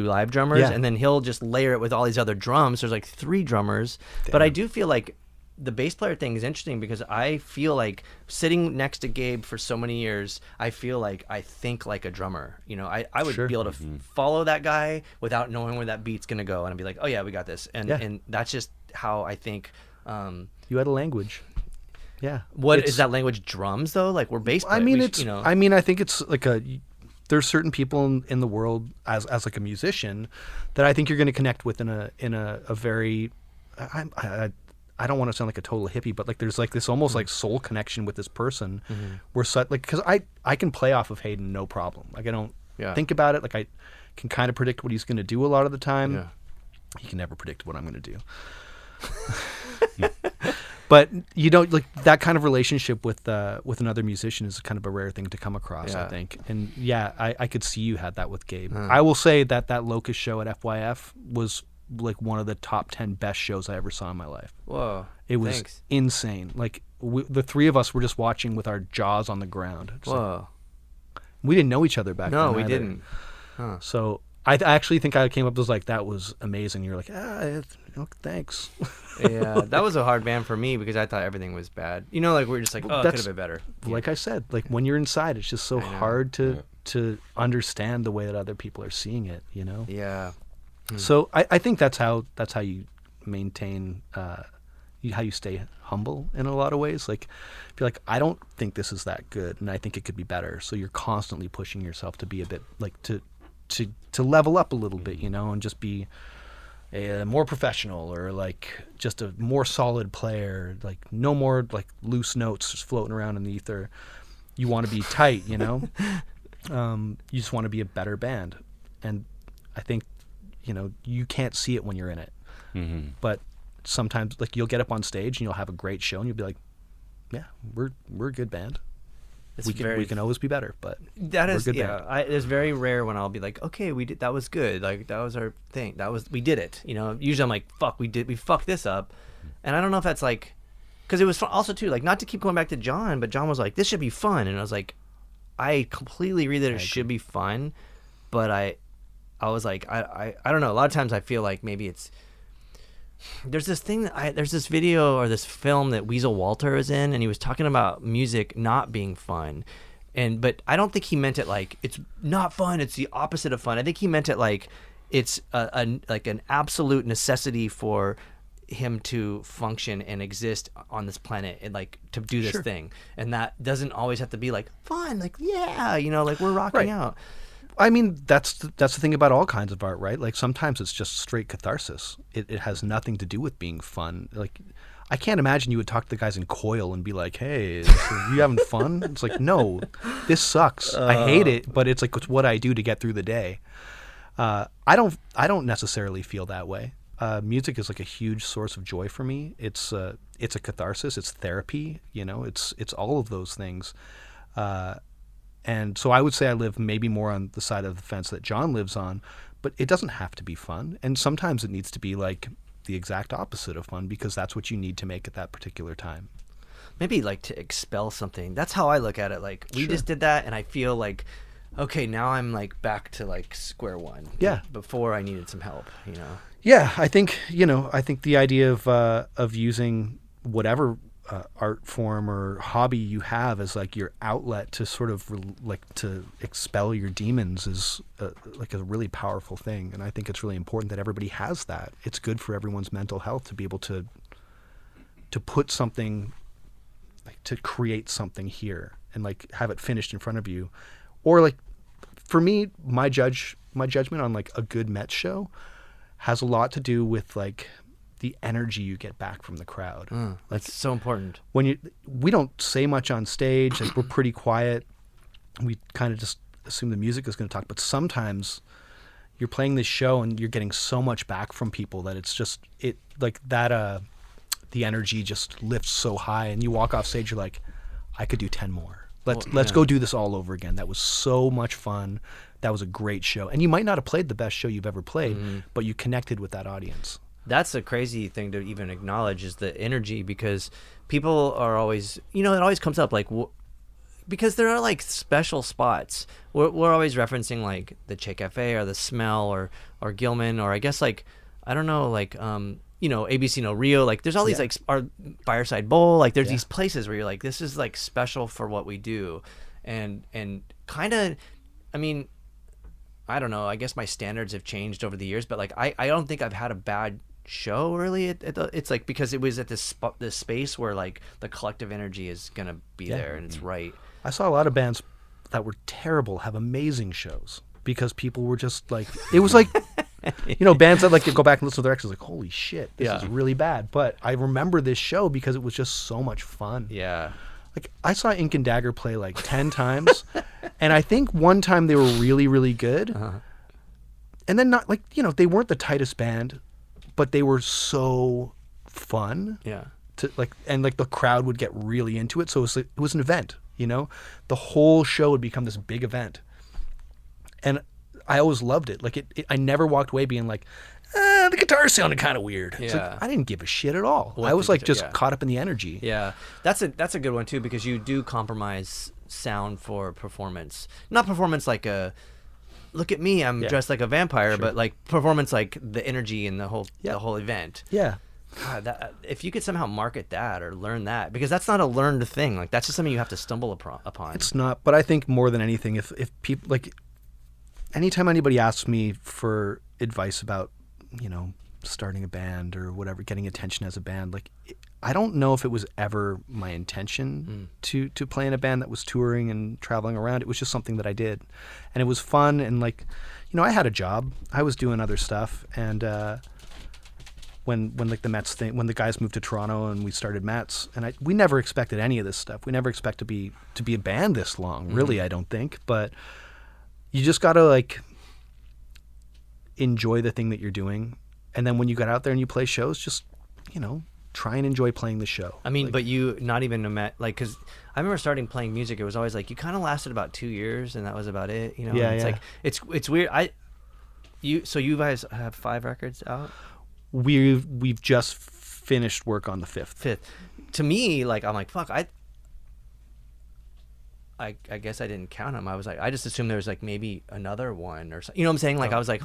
live drummers, Yeah. and then he'll just layer it with all these other drums. There's like 3 drummers, but I do feel like the bass player thing is interesting because I feel like sitting next to Gabe for so many years, I feel like I think like a drummer. You know, I would Sure. be able to follow that guy without knowing where that beat's gonna go, and I'd be like, oh yeah, we got this, and that's just how I think. You had a language. Yeah. What It's- is that language? Drums though? Like we're bass players. I mean, we, it's. you know. I mean, I think it's like there's certain people in the world as like a musician that I think you're going to connect with in a very. I don't want to sound like a total hippie, but like there's like this almost like soul connection with this person, where like because I can play off of Hayden no problem. Like I don't think about it. Like I can kind of predict what he's going to do a lot of the time. Yeah. He can never predict what I'm going to do. But you don't like that kind of relationship with another musician is kind of a rare thing to come across, I think. And yeah, I could see you had that with Gabe. I will say that Locust show at FYF was like one of the top 10 best shows I ever saw in my life. Whoa. It was Thanks. insane. Like the 3 of us were just watching with our jaws on the ground. It's like, Whoa. we didn't know each other back then. No, we either. didn't. Huh. So I actually think I came up with like that was amazing. You're like, Thanks. Yeah, that was a hard band for me because I thought everything was bad. Like we're just like, oh, it could have been better. Like I said, like when you're inside, it's just so hard to understand the way that other people are seeing it. Yeah. So I think that's how you maintain how you stay humble in a lot of ways. Like, if you're like, I don't think this is that good, and I think it could be better. So you're constantly pushing yourself to be a bit like to level up a little bit, and just be a more professional, or like just a more solid player. Like no more like loose notes just floating around in the ether. You want to be tight, You just want to be a better band, and I think you can't see it when you're in it, but sometimes like you'll get up on stage and you'll have a great show and you'll be like, yeah, we're a good band. We can always be better, but that is, we're a good band. It's very rare when I'll be like, okay, that was good, like that was our thing, we did it. Usually I'm like, fuck, we fucked this up, and I don't know if that's like, because it was fun also too, like not to keep going back to John, but John was like, this should be fun, and I was like, I completely agree that it should be fun, but I was like, I don't know. A lot of times I feel like maybe there's this video or this film that Weasel Walter is in, and he was talking about music not being fun, but I don't think he meant it like it's not fun. It's the opposite of fun. I think he meant it like it's like an absolute necessity for him to function and exist on this planet and like to do this thing, and that doesn't always have to be like fun. Like like we're rocking out. I mean, that's the thing about all kinds of art, right? Like sometimes it's just straight catharsis. It has nothing to do with being fun. Like I can't imagine you would talk to the guys in Coil and be like, "Hey, are you having fun?" It's like, no, this sucks. I hate it, but it's like it's what I do to get through the day. I don't necessarily feel that way. Music is like a huge source of joy for me. It's a catharsis. It's therapy. It's all of those things. And so I would say I live maybe more on the side of the fence that John lives on, but it doesn't have to be fun. And sometimes it needs to be like the exact opposite of fun, because that's what you need to make at that particular time. Maybe like to expel something. That's how I look at it. Like we just did that, and I feel like, okay, now I'm like back to like square one. Yeah. Before I needed some help, Yeah, I think the idea of using whatever art form or hobby you have as like your outlet to sort of to expel your demons is like a really powerful thing, and I think it's really important that everybody has that. It's good for everyone's mental health to be able to put something, like to create something here and like have it finished in front of you, or like for me, my judgment on like a good Metz show has a lot to do with like the energy you get back from the crowd. That's so important. We don't say much on stage, like we're pretty quiet. We kind of just assume the music is going to talk, but sometimes you're playing this show and you're getting so much back from people that it's just the energy just lifts so high, and you walk off stage, you're like, I could do 10 more. Let's go do this all over again. That was so much fun. That was a great show. And you might not have played the best show you've ever played, but you connected with that audience. That's a crazy thing to even acknowledge, is the energy, because people are always, it always comes up like, because there are like special spots. We're always referencing like the Che Cafe or the Smell or Gilman, or I guess like, I don't know, like, ABC No Rio. Like there's all these like our Fireside Bowl. Like there's these places where you're like, this is like special for what we do. And kind of, I mean, I don't know, I guess my standards have changed over the years, but like, I don't think I've had a bad show really it's like, because it was at this space where like the collective energy is gonna be there, and it's right. I saw a lot of bands that were terrible have amazing shows because people were just like, it was like bands that like go back and listen to their records like, holy shit, this is really bad, but I remember this show because it was just so much fun. Like I saw Ink and Dagger play like 10 times and I think one time they were really, really good, and then not like, they weren't the tightest band, but they were so fun. To like, and like the crowd would get really into it. So it was an event, the whole show would become this big event. And I always loved it. Like I never walked away being like, the guitar sounded kind of weird. It's like, I didn't give a shit at all. I was like just caught up in the energy. That's a good one too, because you do compromise sound for performance. Not performance like look at me, I'm dressed like a vampire, but like performance, like the energy and the whole event. Yeah. God, if you could somehow market that or learn that, because that's not a learned thing. Like that's just something you have to stumble upon. It's not, but I think more than anything, if people like, anytime anybody asks me for advice about, starting a band or whatever, getting attention as a band, like I don't know if it was ever my intention to play in a band that was touring and traveling around. It was just something that I did, and it was fun. And like, I had a job, I was doing other stuff, and when like the Metz thing, when the guys moved to Toronto and we started Metz, and we never expected any of this stuff. We never expect to be a band this long, really. I don't think, but you just gotta like enjoy the thing that you're doing, and then when you got out there and you play shows, just try and enjoy playing the show. I mean, like, but you not even because I remember starting playing music. It was always like you kind of lasted about 2 years, and that was about it. Yeah, it's like it's weird. So you guys have 5 records out. We've just finished work on the fifth. To me, like I'm like fuck. I guess I didn't count them. I was like, I just assumed there was like maybe another one or something. You know what I'm saying? Like I was like,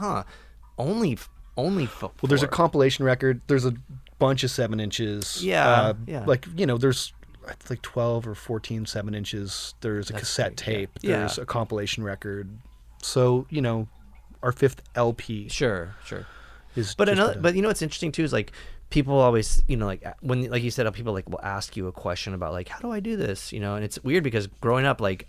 only. Well, there's a compilation record. There's a bunch of 7 inches. Yeah. Like there's like 12 or 14 7-inches. There's a cassette tape. Yeah. There's a compilation record. So our 5th LP. Sure. Is but what's interesting too is like people always like when like you said people like will ask you a question about like how do I do this and it's weird because growing up like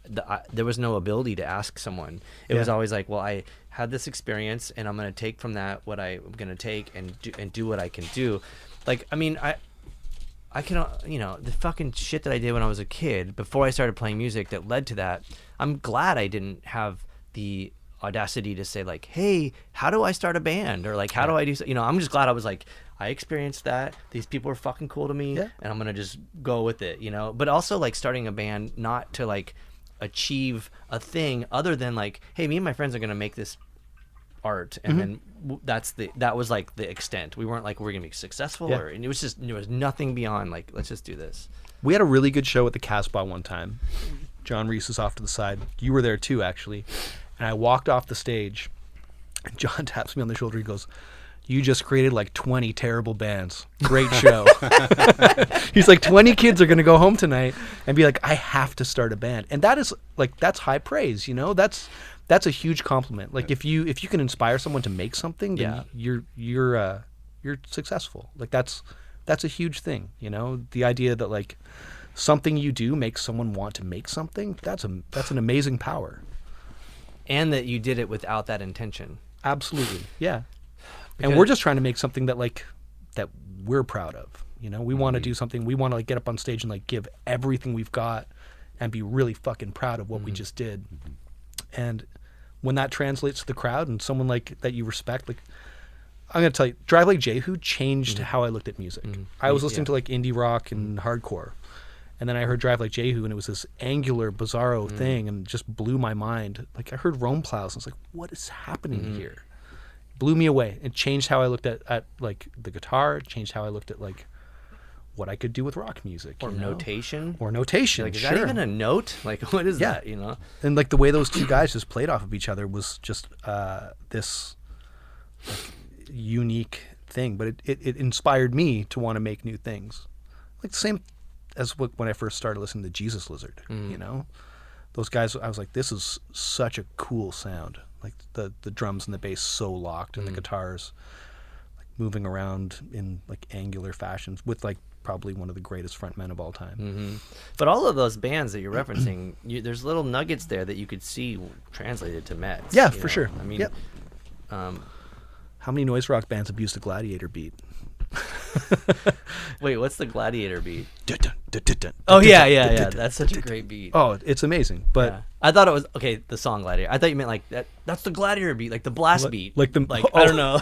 there was no ability to ask someone. It was always like, well, I had this experience and I'm going to take from that what I'm going to take and do what I can do. Like I mean I can the fucking shit that I did when I was a kid before I started playing music that led to that. I'm glad I didn't have the audacity to say like, hey, how do I start a band, or like how do I do I'm just glad I was like, I experienced that, these people are fucking cool to me, and I'm gonna just go with it, but also like starting a band not to like achieve a thing other than like, hey, me and my friends are gonna make this art, and then that was like the extent. We weren't like we're gonna be successful, and it was nothing beyond like let's just do this. We had a really good show at the Casbah one time. John Reese is off to the side. You were there too, actually. And I walked off the stage, and John taps me on the shoulder. He goes, "You just created like 20 terrible bands. Great show." He's like, 20 kids are going to go home tonight and be like, I have to start a band. And that is like, that's high praise, That's a huge compliment. Like if you can inspire someone to make something, then you're successful. Like that's a huge thing, The idea that like something you do makes someone want to make something, that's an amazing power. And that you did it without that intention. Absolutely, yeah. And we're just trying to make something that like that we're proud of. We want to do something. We want to like get up on stage and like give everything we've got and be really fucking proud of what we just did. And when that translates to the crowd and someone like that you respect, like I'm gonna tell you, Drive Like Jehu changed how I looked at music. I was listening to like indie rock and hardcore. And then I heard Drive Like Jehu, and it was this angular, bizarro thing, and just blew my mind. Like I heard Rome Plows, and I was like, "What is happening here?" Blew me away. It changed how I looked at like the guitar. It changed how I looked at like what I could do with rock music, or notation. Like, is that even a note? Like, what is that? And like the way those two guys just played off of each other was just this like, unique thing. But it inspired me to want to make new things. Like the same as when I first started listening to Jesus Lizard, those guys, I was like, this is such a cool sound. Like the drums and the bass so locked, and the guitars like moving around in like angular fashions with like probably one of the greatest frontmen of all time. But all of those bands that you're referencing, there's little nuggets there that you could see translated to Metz. Yeah, for sure. I mean, how many noise rock bands have used the Gladiator beat? Wait, what's the Gladiator beat? Oh yeah. That's such a great beat. Oh, it's amazing. But I thought it was the song Gladiator. I thought you meant like that. That's the Gladiator beat, like the blast beat. Like the I don't know,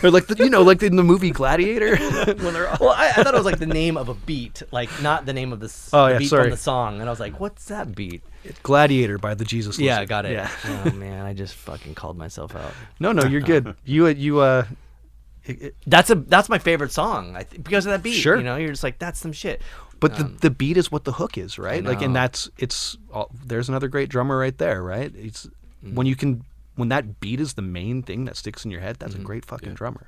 or like like in the movie Gladiator. When they're well, I thought it was like the name of a beat, like not the name of the beat from the song. And I was like, what's that beat? Gladiator by the Jesus Lizard. Yeah, got it. Yeah. Oh man, I just fucking called myself out. No, you're good. You that's my favorite song. Because of that beat. Sure. You're just like, that's some shit. But the beat is what the hook is, right? Like, and there's another great drummer right there, right? It's when when that beat is the main thing that sticks in your head, that's a great fucking drummer.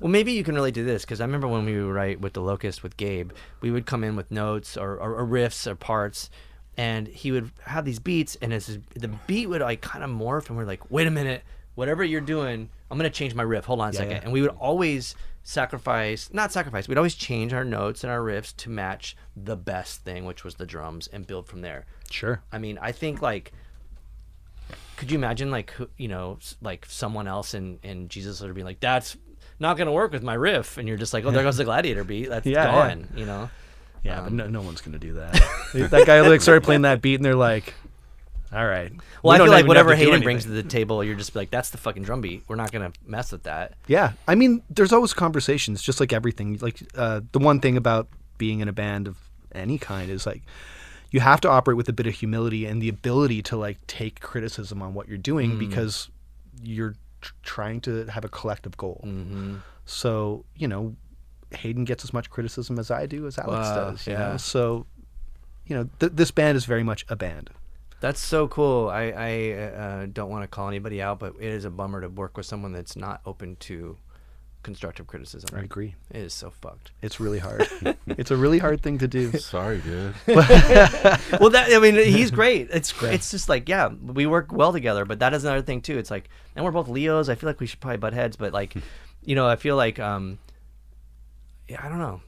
Well, maybe you can relate to this, because I remember when we would write with the Locust with Gabe, we would come in with notes or riffs or parts, and he would have these beats, and the beat would like kind of morph, and we're like, wait a minute, whatever you're doing, I'm gonna change my riff. Hold on a second. Yeah. And we would always we'd always change our notes and our riffs to match the best thing, which was the drums, and build from there. Sure. I mean, I think like, could you imagine like, you know, like someone else in Jesus would be like, that's not gonna work with my riff, and you're just like, oh, there goes the Gladiator beat. That's gone. You know. Yeah, but no one's gonna do that. That guy like started playing that beat, and they're like, all right. Well, I feel like whatever Hayden Hayden brings to the table, you're just like, that's the fucking drum beat. We're not gonna mess with that. Yeah, I mean, there's always conversations, just like everything. Like the one thing about being in a band of any kind is like, you have to operate with a bit of humility and the ability to like take criticism on what you're doing, because you're trying to have a collective goal. So, you know, Hayden gets as much criticism as I do, as Alex does. You know? So, you know, this band is very much a band. That's so cool. I don't want to call anybody out, but it is a bummer to work with someone that's not open to constructive criticism. I agree. It is so fucked. It's really hard. It's a really hard thing to do. Sorry, dude. Well, I mean, he's great. It's just like, yeah, we work well together, but that is another thing too. It's like, and we're both Leos. I feel like we should probably butt heads, but like, you know, I feel like, yeah, I don't know.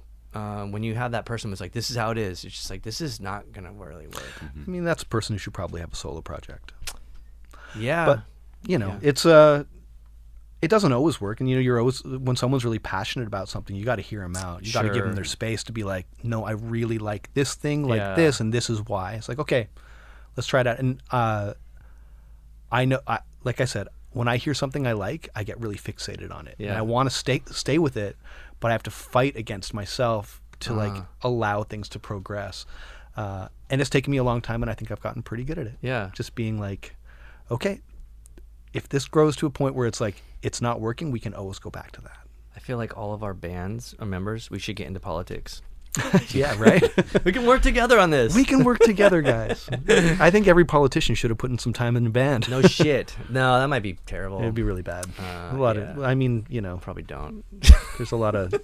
When you have that person who's like, this is how it is, it's just like, this is not gonna really work. I mean, that's a person who should probably have a solo project. Yeah, but you know, it's it doesn't always work, and you know, you're always, when someone's really passionate about something, you got to hear them out. You got to give them their space to be like, no, I really like this thing, like this, and this is why. It's like, okay, let's try that. And I know, like I said, when I hear something I like, I get really fixated on it, and I want to stay with it, but I have to fight against myself to like allow things to progress. And it's taken me a long time, and I think I've gotten pretty good at it. Yeah, just being like, okay, if this grows to a point where it's like it's not working, we can always go back to that. I feel like all of our bands or members, we should get into politics. Yeah, right. We can work together on this. We can work together, guys. I think every politician should have put in some time in the band. No shit. No, that might be terrible. It'd be really bad. A lot of, I mean, you know, probably don't. There's a lot of.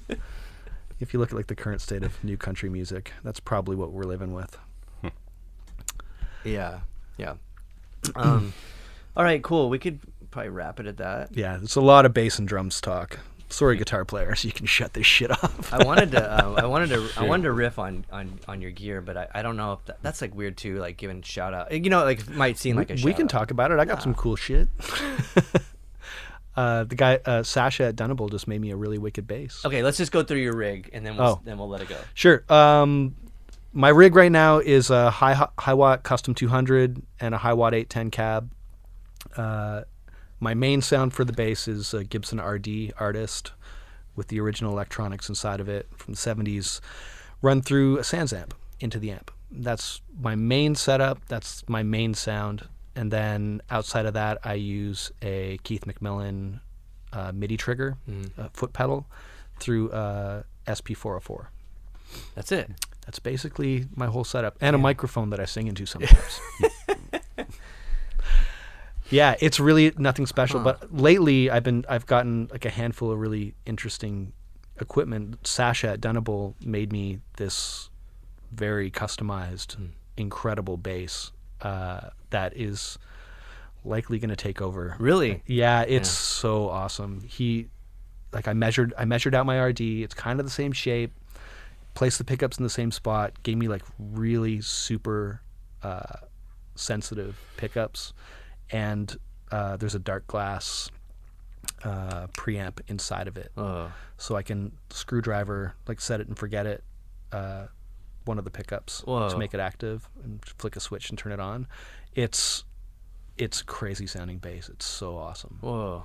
If you look at like the current state of new country music, that's probably what we're living with. Yeah. All right, cool. We could probably wrap it at that. Yeah, it's a lot of bass and drums talk. Sorry, guitar players, you can shut this shit off. I wanted to riff on your gear, but I don't know if that's like weird too, like giving shout out. You know, like it might seem like a shout we can out. talk about it. I got some cool shit. The guy Sasha at Dunable just made me a really wicked bass. Okay, let's just go through your rig and then we'll let it go. Sure. My rig right now is a high watt custom 200 and a high watt 810 cab. My main sound for the bass is a Gibson RD Artist with the original electronics inside of it from the 70s, run through a Sans amp into the amp. That's my main setup. That's my main sound. And then outside of that, I use a Keith McMillan MIDI trigger, foot pedal, through SP404. That's it. That's basically my whole setup, and a microphone that I sing into sometimes. Yeah, it's really nothing special. But lately, I've gotten like a handful of really interesting equipment. Sasha at Dunable made me this very customized, incredible bass that is likely going to take over. Really? Yeah, it's so awesome. I measured out my RD. It's kind of the same shape. Placed the pickups in the same spot. Gave me like really super sensitive pickups. And there's a dark glass preamp inside of it, so I can screwdriver, like set it and forget it, one of the pickups to make it active, and flick a switch and turn it on. It's crazy sounding bass. It's so awesome. Whoa!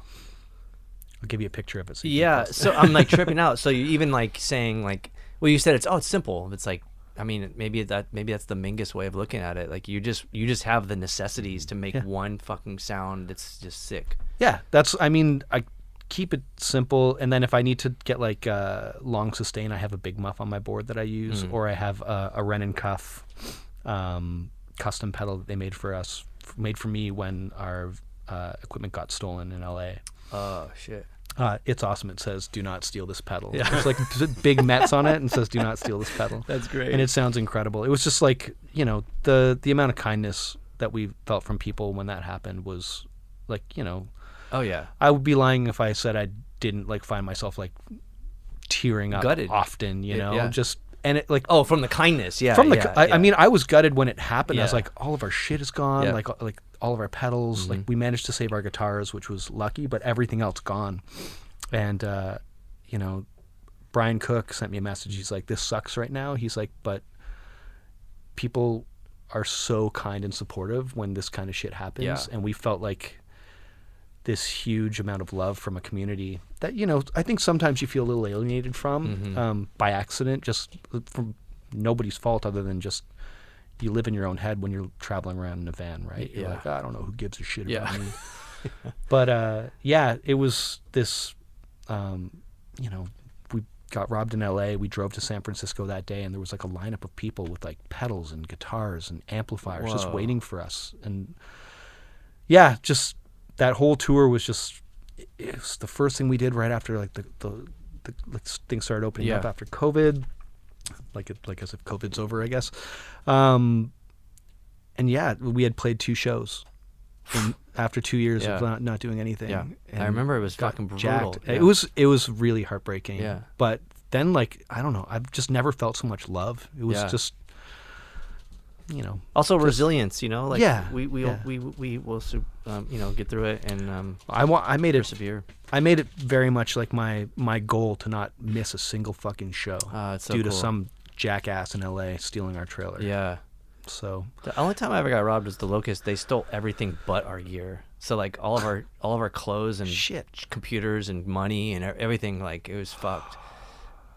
I'll give you a picture of it. So so I'm like tripping out. So you even like saying like, well, you said it's simple. It's like, I mean, maybe that's the Mingus way of looking at it. Like you just have the necessities to make one fucking sound that's just sick. Yeah, I keep it simple, and then if I need to get like long sustain, I have a big muff on my board that I use, or I have a Ren and Cuff custom pedal that they made for us made for me when our equipment got stolen in LA. Oh shit. It's awesome. It says, "Do not steal this pedal." Yeah. There's like big Metz on it and says, "Do not steal this pedal." That's great. And it sounds incredible. It was just like, you know, the amount of kindness that we felt from people when that happened was like, you know. Oh yeah. I would be lying if I said I didn't like find myself like tearing up Gutted. often, you know. Yeah. Just and it like from the kindness. Yeah. from the yeah, I mean, I was gutted when it happened. I was Yeah. like, all of our shit is gone. Yeah. Like all of our pedals. Like we managed to save our guitars, which was lucky, but everything else gone. And you know, Brian Cook sent me a message. He's like, "This sucks right now." He's like, "But people are so kind and supportive when this kind of shit happens." Yeah. And we felt like this huge amount of love from a community that, you know, I think sometimes you feel a little alienated from by accident, just from nobody's fault other than just you live in your own head when you're traveling around in a van, right? You're Yeah. like, I don't know who gives a shit Yeah. about me. But yeah, it was this, you know, we got robbed in LA. We drove to San Francisco that day, and there was like a lineup of people with like pedals and guitars and amplifiers just Whoa. waiting for us. And yeah, just that whole tour was just, it was the first thing we did right after like the things started opening up Yeah. after COVID, like as if COVID's over, I guess. And yeah, we had played 2 shows after 2 years Yeah. of not doing anything. Yeah. And I remember it was got fucking brutal. jacked. Yeah. It was really heartbreaking. Yeah. But then, like, I don't know, I've just never felt so much love. It was Yeah. just, you know. Also resilience, you know, like Yeah, we yeah. will you know, get through it and I made it persevere. I made it very much like my goal to not miss a single fucking show It's so due to cool. some jackass in LA stealing our trailer. Yeah. So The only time I ever got robbed was the Locust. They stole everything but our gear. So like all of our clothes and Shit. computers and money and everything, like it was fucked.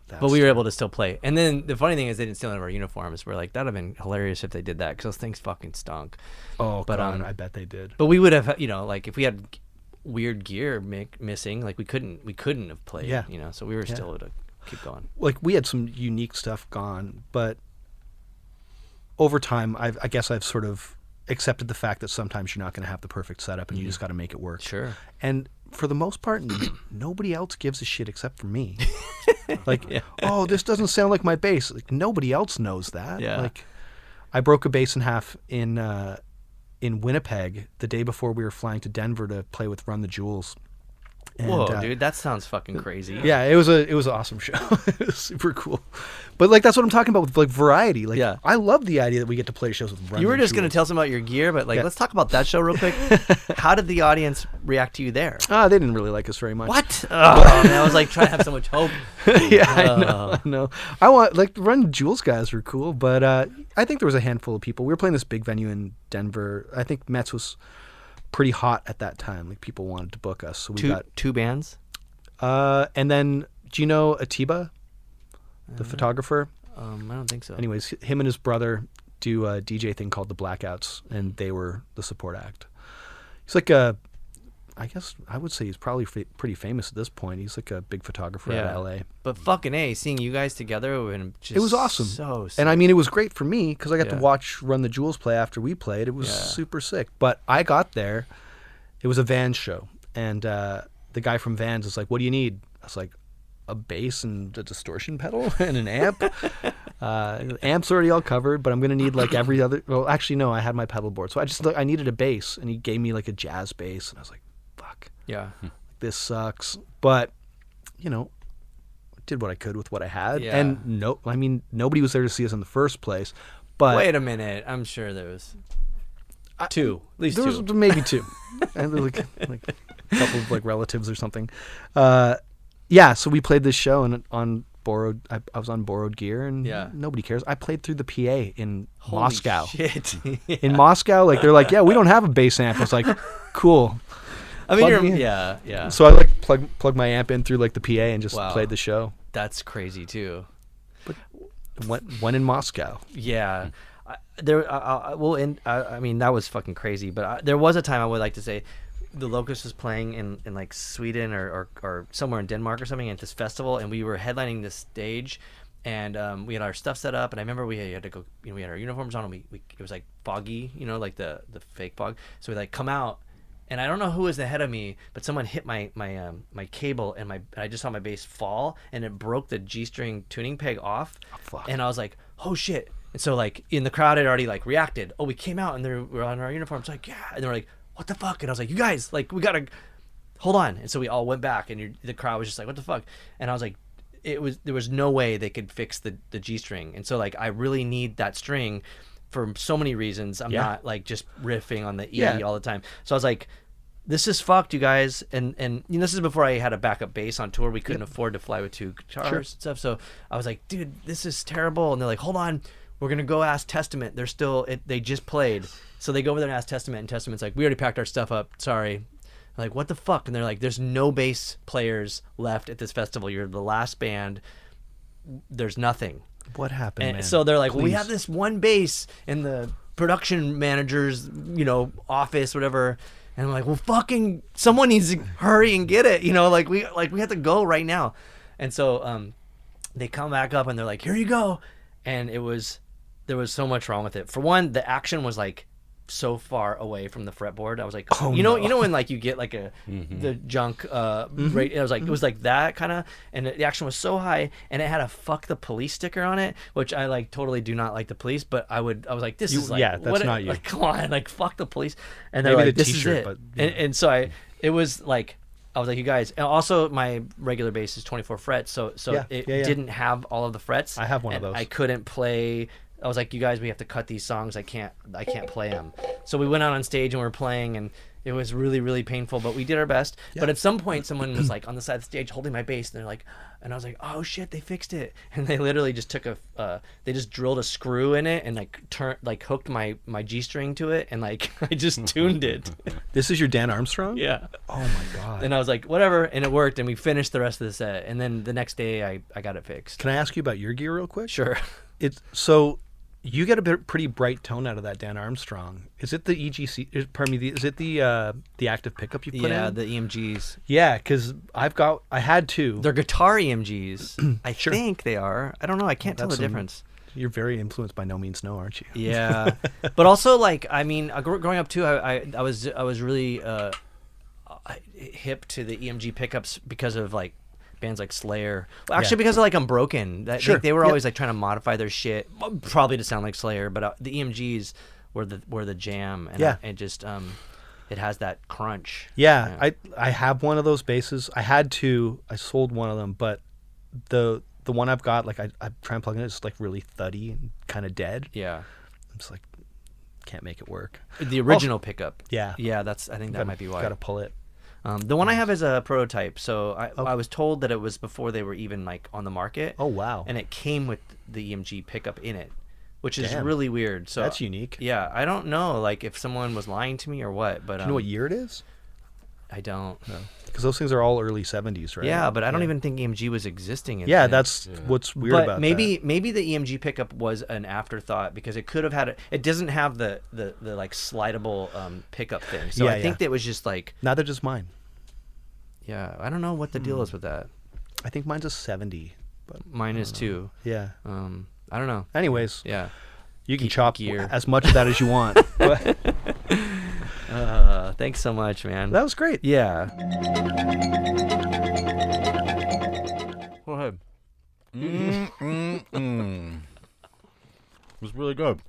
that's But we were able to still play. And then the funny thing is they didn't steal any of our uniforms. We're like, that'd have been hilarious if they did that because those things fucking stunk. Oh, But, God, um, I bet they did. But we would have, you know, like if we had weird gear missing, like we couldn't have played. Yeah. You know, so we were still able to keep going. Like we had some unique stuff gone, but over time, I guess I've sort of accepted the fact that sometimes you're not going to have the perfect setup and you just got to make it work. Sure. And for the most part, nobody else gives a shit except for me. Like, oh, this doesn't sound like my bass. Like nobody else knows that. Yeah. Like, I broke a bass in half in Winnipeg the day before we were flying to Denver to play with Run the Jewels. And, Whoa, dude, that sounds fucking crazy. yeah, it was an awesome show. It was super cool. But like that's what I'm talking about with like variety. Like Yeah. I love the idea that we get to play shows with Run You were the just going to Jewels. tell us about your gear, but like, Yeah. let's talk about that show real quick. How did the audience react to you there? They didn't really like us very much. What? Oh, man, I was like trying to have so much hope. Yeah, I know. I want like the Run the Jewels guys were cool, but I think there was a handful of people. We were playing this big venue in Denver. I think Metz was pretty hot at that time. Like people wanted to book us, so we got. Two bands? And then, do you know Atiba, the photographer? I don't think so. Anyways, him and his brother do a DJ thing called the Blackouts, and they were the support act. He's like I guess I would say he's probably pretty famous at this point. He's like a big photographer out of LA. But fucking A, seeing you guys together would have been just It was awesome. So sick. And I mean, it was great for me because I got to Yeah. watch Run the Jewels play after we played. It was Yeah. super sick. But I got there, it was a Vans show, and the guy from Vans was like, "What do you need?" I was like, "A bass and a distortion pedal and an amp." Amp's already all covered, but I'm gonna need like every other. Well, actually, no, I had my pedal board, so I needed a bass, and he gave me like a jazz bass, and I was like, "Fuck, yeah. this sucks." But you know, did what I could with what I had, Yeah. and nobody was there to see us in the first place. But Wait a minute. I'm sure there was two. At least there two. was maybe 2, and there was like a couple of like relatives or something. Yeah, so we played this show and on borrowed. I was on borrowed gear, and Yeah. nobody cares. I played through the PA in Holy Moscow. Shit. In Moscow, like they're like, "Yeah, we don't have a bass amp." I was like, "Cool." I mean, Plug me in. yeah. So I like plug my amp in through like the PA and just Wow. played the show. That's crazy too. Went in Moscow. Yeah. I mean, that was fucking crazy. But there was a time I would like to say, the Locust was playing in like Sweden or somewhere in Denmark or something at this festival, and we were headlining this stage, and we had our stuff set up, and I remember we had to go, we had our uniforms on, and we it was like foggy, like the fake fog. So we like come out, and I don't know who was ahead of me, but someone hit my cable, and I just saw my bass fall, and it broke the G-string tuning peg off, and I was like, oh shit. And so like in the crowd had already like reacted. Oh, we came out and we're on our uniforms, like yeah, and they're like, what the fuck? And I was like, you guys, like we gotta hold on. And so we all went back, and the crowd was just like, what the fuck? And I was like, there was no way they could fix the G-string, and so like I really need that string for so many reasons. I'm not like just riffing on the E all the time. So I was like, this is fucked, you guys. And this is before I had a backup bass on tour. We couldn't afford to fly with 2 guitars and stuff. So I was like, dude, this is terrible. And they're like, hold on, we're gonna go ask Testament. They're still they just played. So they go over there and ask Testament, and Testament's like, we already packed our stuff up. Sorry. I'm like, what the fuck? And they're like, there's no bass players left at this festival. You're the last band. There's nothing. What happened, And man? so they're like, Please. well, we have this one bass in the production manager's, office, whatever. And I'm like, well, fucking someone needs to hurry and get it. Like we have to go right now. And so they come back up, and they're like, here you go. And there was so much wrong with it. For one, the action was like so far away from the fretboard. I was like, you know when like you get like the junk rate, it was like that kind of, and the action was so high, and it had a fuck the police sticker on it, which I like totally do not like the police, but I was like, this is like, that's not you. Like, come on, like fuck the police. And they're Maybe like, the this is t-shirt, it. but, And so it was like, I was like, you guys, and also my regular bass is 24 frets, so it didn't have all of the frets. I have one of and those. I couldn't play. I was like, you guys, we have to cut these songs. I can't play them. So we went out on stage, and we were playing, and it was really, really painful, but we did our best. Yeah. But at some point, someone was like on the side of the stage holding my bass, and they're like, and I was like, oh shit, they fixed it. And they literally just took they just drilled a screw in it and like hooked my G-string to it, and like I just tuned it. This is your Dan Armstrong? Yeah. Oh my god. And I was like, whatever, and it worked, and we finished the rest of the set. And then the next day, I got it fixed. Can I ask you about your gear real quick? Sure. You get a pretty bright tone out of that Dan Armstrong. Is it the EGC? Pardon me. Is it the active pickup you put in? Yeah, the EMGs. Yeah, because I had 2. They're guitar EMGs. I think they are. I don't know. I can't tell the difference. You're very influenced by Nomeansno, aren't you? Yeah, but also like growing up too, I was really hip to the EMG pickups because of like bands like Slayer. Well, actually, because of like Unbroken. They were always like trying to modify their shit, probably to sound like Slayer. But the EMGs were the jam, and it just it has that crunch. Yeah, I have one of those basses. I had 2. I sold one of them, but the one I've got, like I try and plug in, it's like really thuddy and kind of dead. Yeah, I'm just like, can't make it work. The original pickup. Yeah, I think that might be why. Got to pull it. The one I have is a prototype, so I was told that it was before they were even like on the market. Oh wow! And it came with the EMG pickup in it, which is really weird. So that's unique. Yeah, I don't know, like if someone was lying to me or what, but do you know what year it is? I don't. No, because those things are all early 70s, right? Yeah, but I don't even think EMG was existing. That's what's weird about that. Maybe the EMG pickup was an afterthought, because it could have had it doesn't have the like slidable pickup thing. So I think that was just like, neither does mine. Yeah, I don't know what the deal is with that. I think mine's a 70, but mine is too. Yeah. I don't know. Anyways, yeah, you can chop gear. as much of that as you want. Thanks so much, man. That was great. Yeah. Go ahead. It was really good.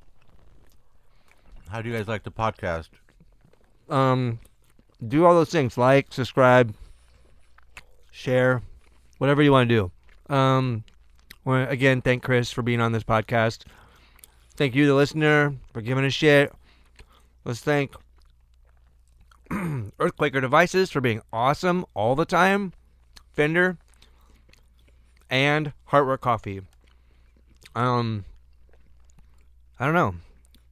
How do you guys like the podcast? Do all those things: like, subscribe, share, whatever you want to do. Again, thank Chris for being on this podcast. Thank you, the listener, for giving a shit. Let's thank Earthquaker Devices for being awesome all the time. Fender and Heartwork Coffee. I don't know.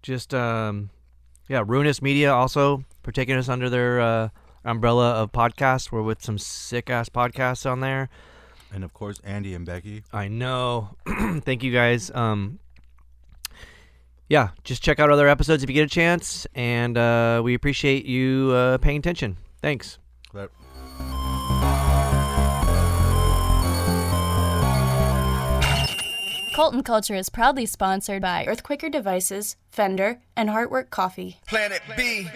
Just Ruinous Media also for taking us under their umbrella of podcasts. We're with some sick ass podcasts on there. And of course, Andy and Becky. I know. Thank you guys. Just check out other episodes if you get a chance, and we appreciate you paying attention. Thanks. Colton Culture is proudly sponsored by Earthquaker Devices, Fender, and Heartwork Coffee. Planet B.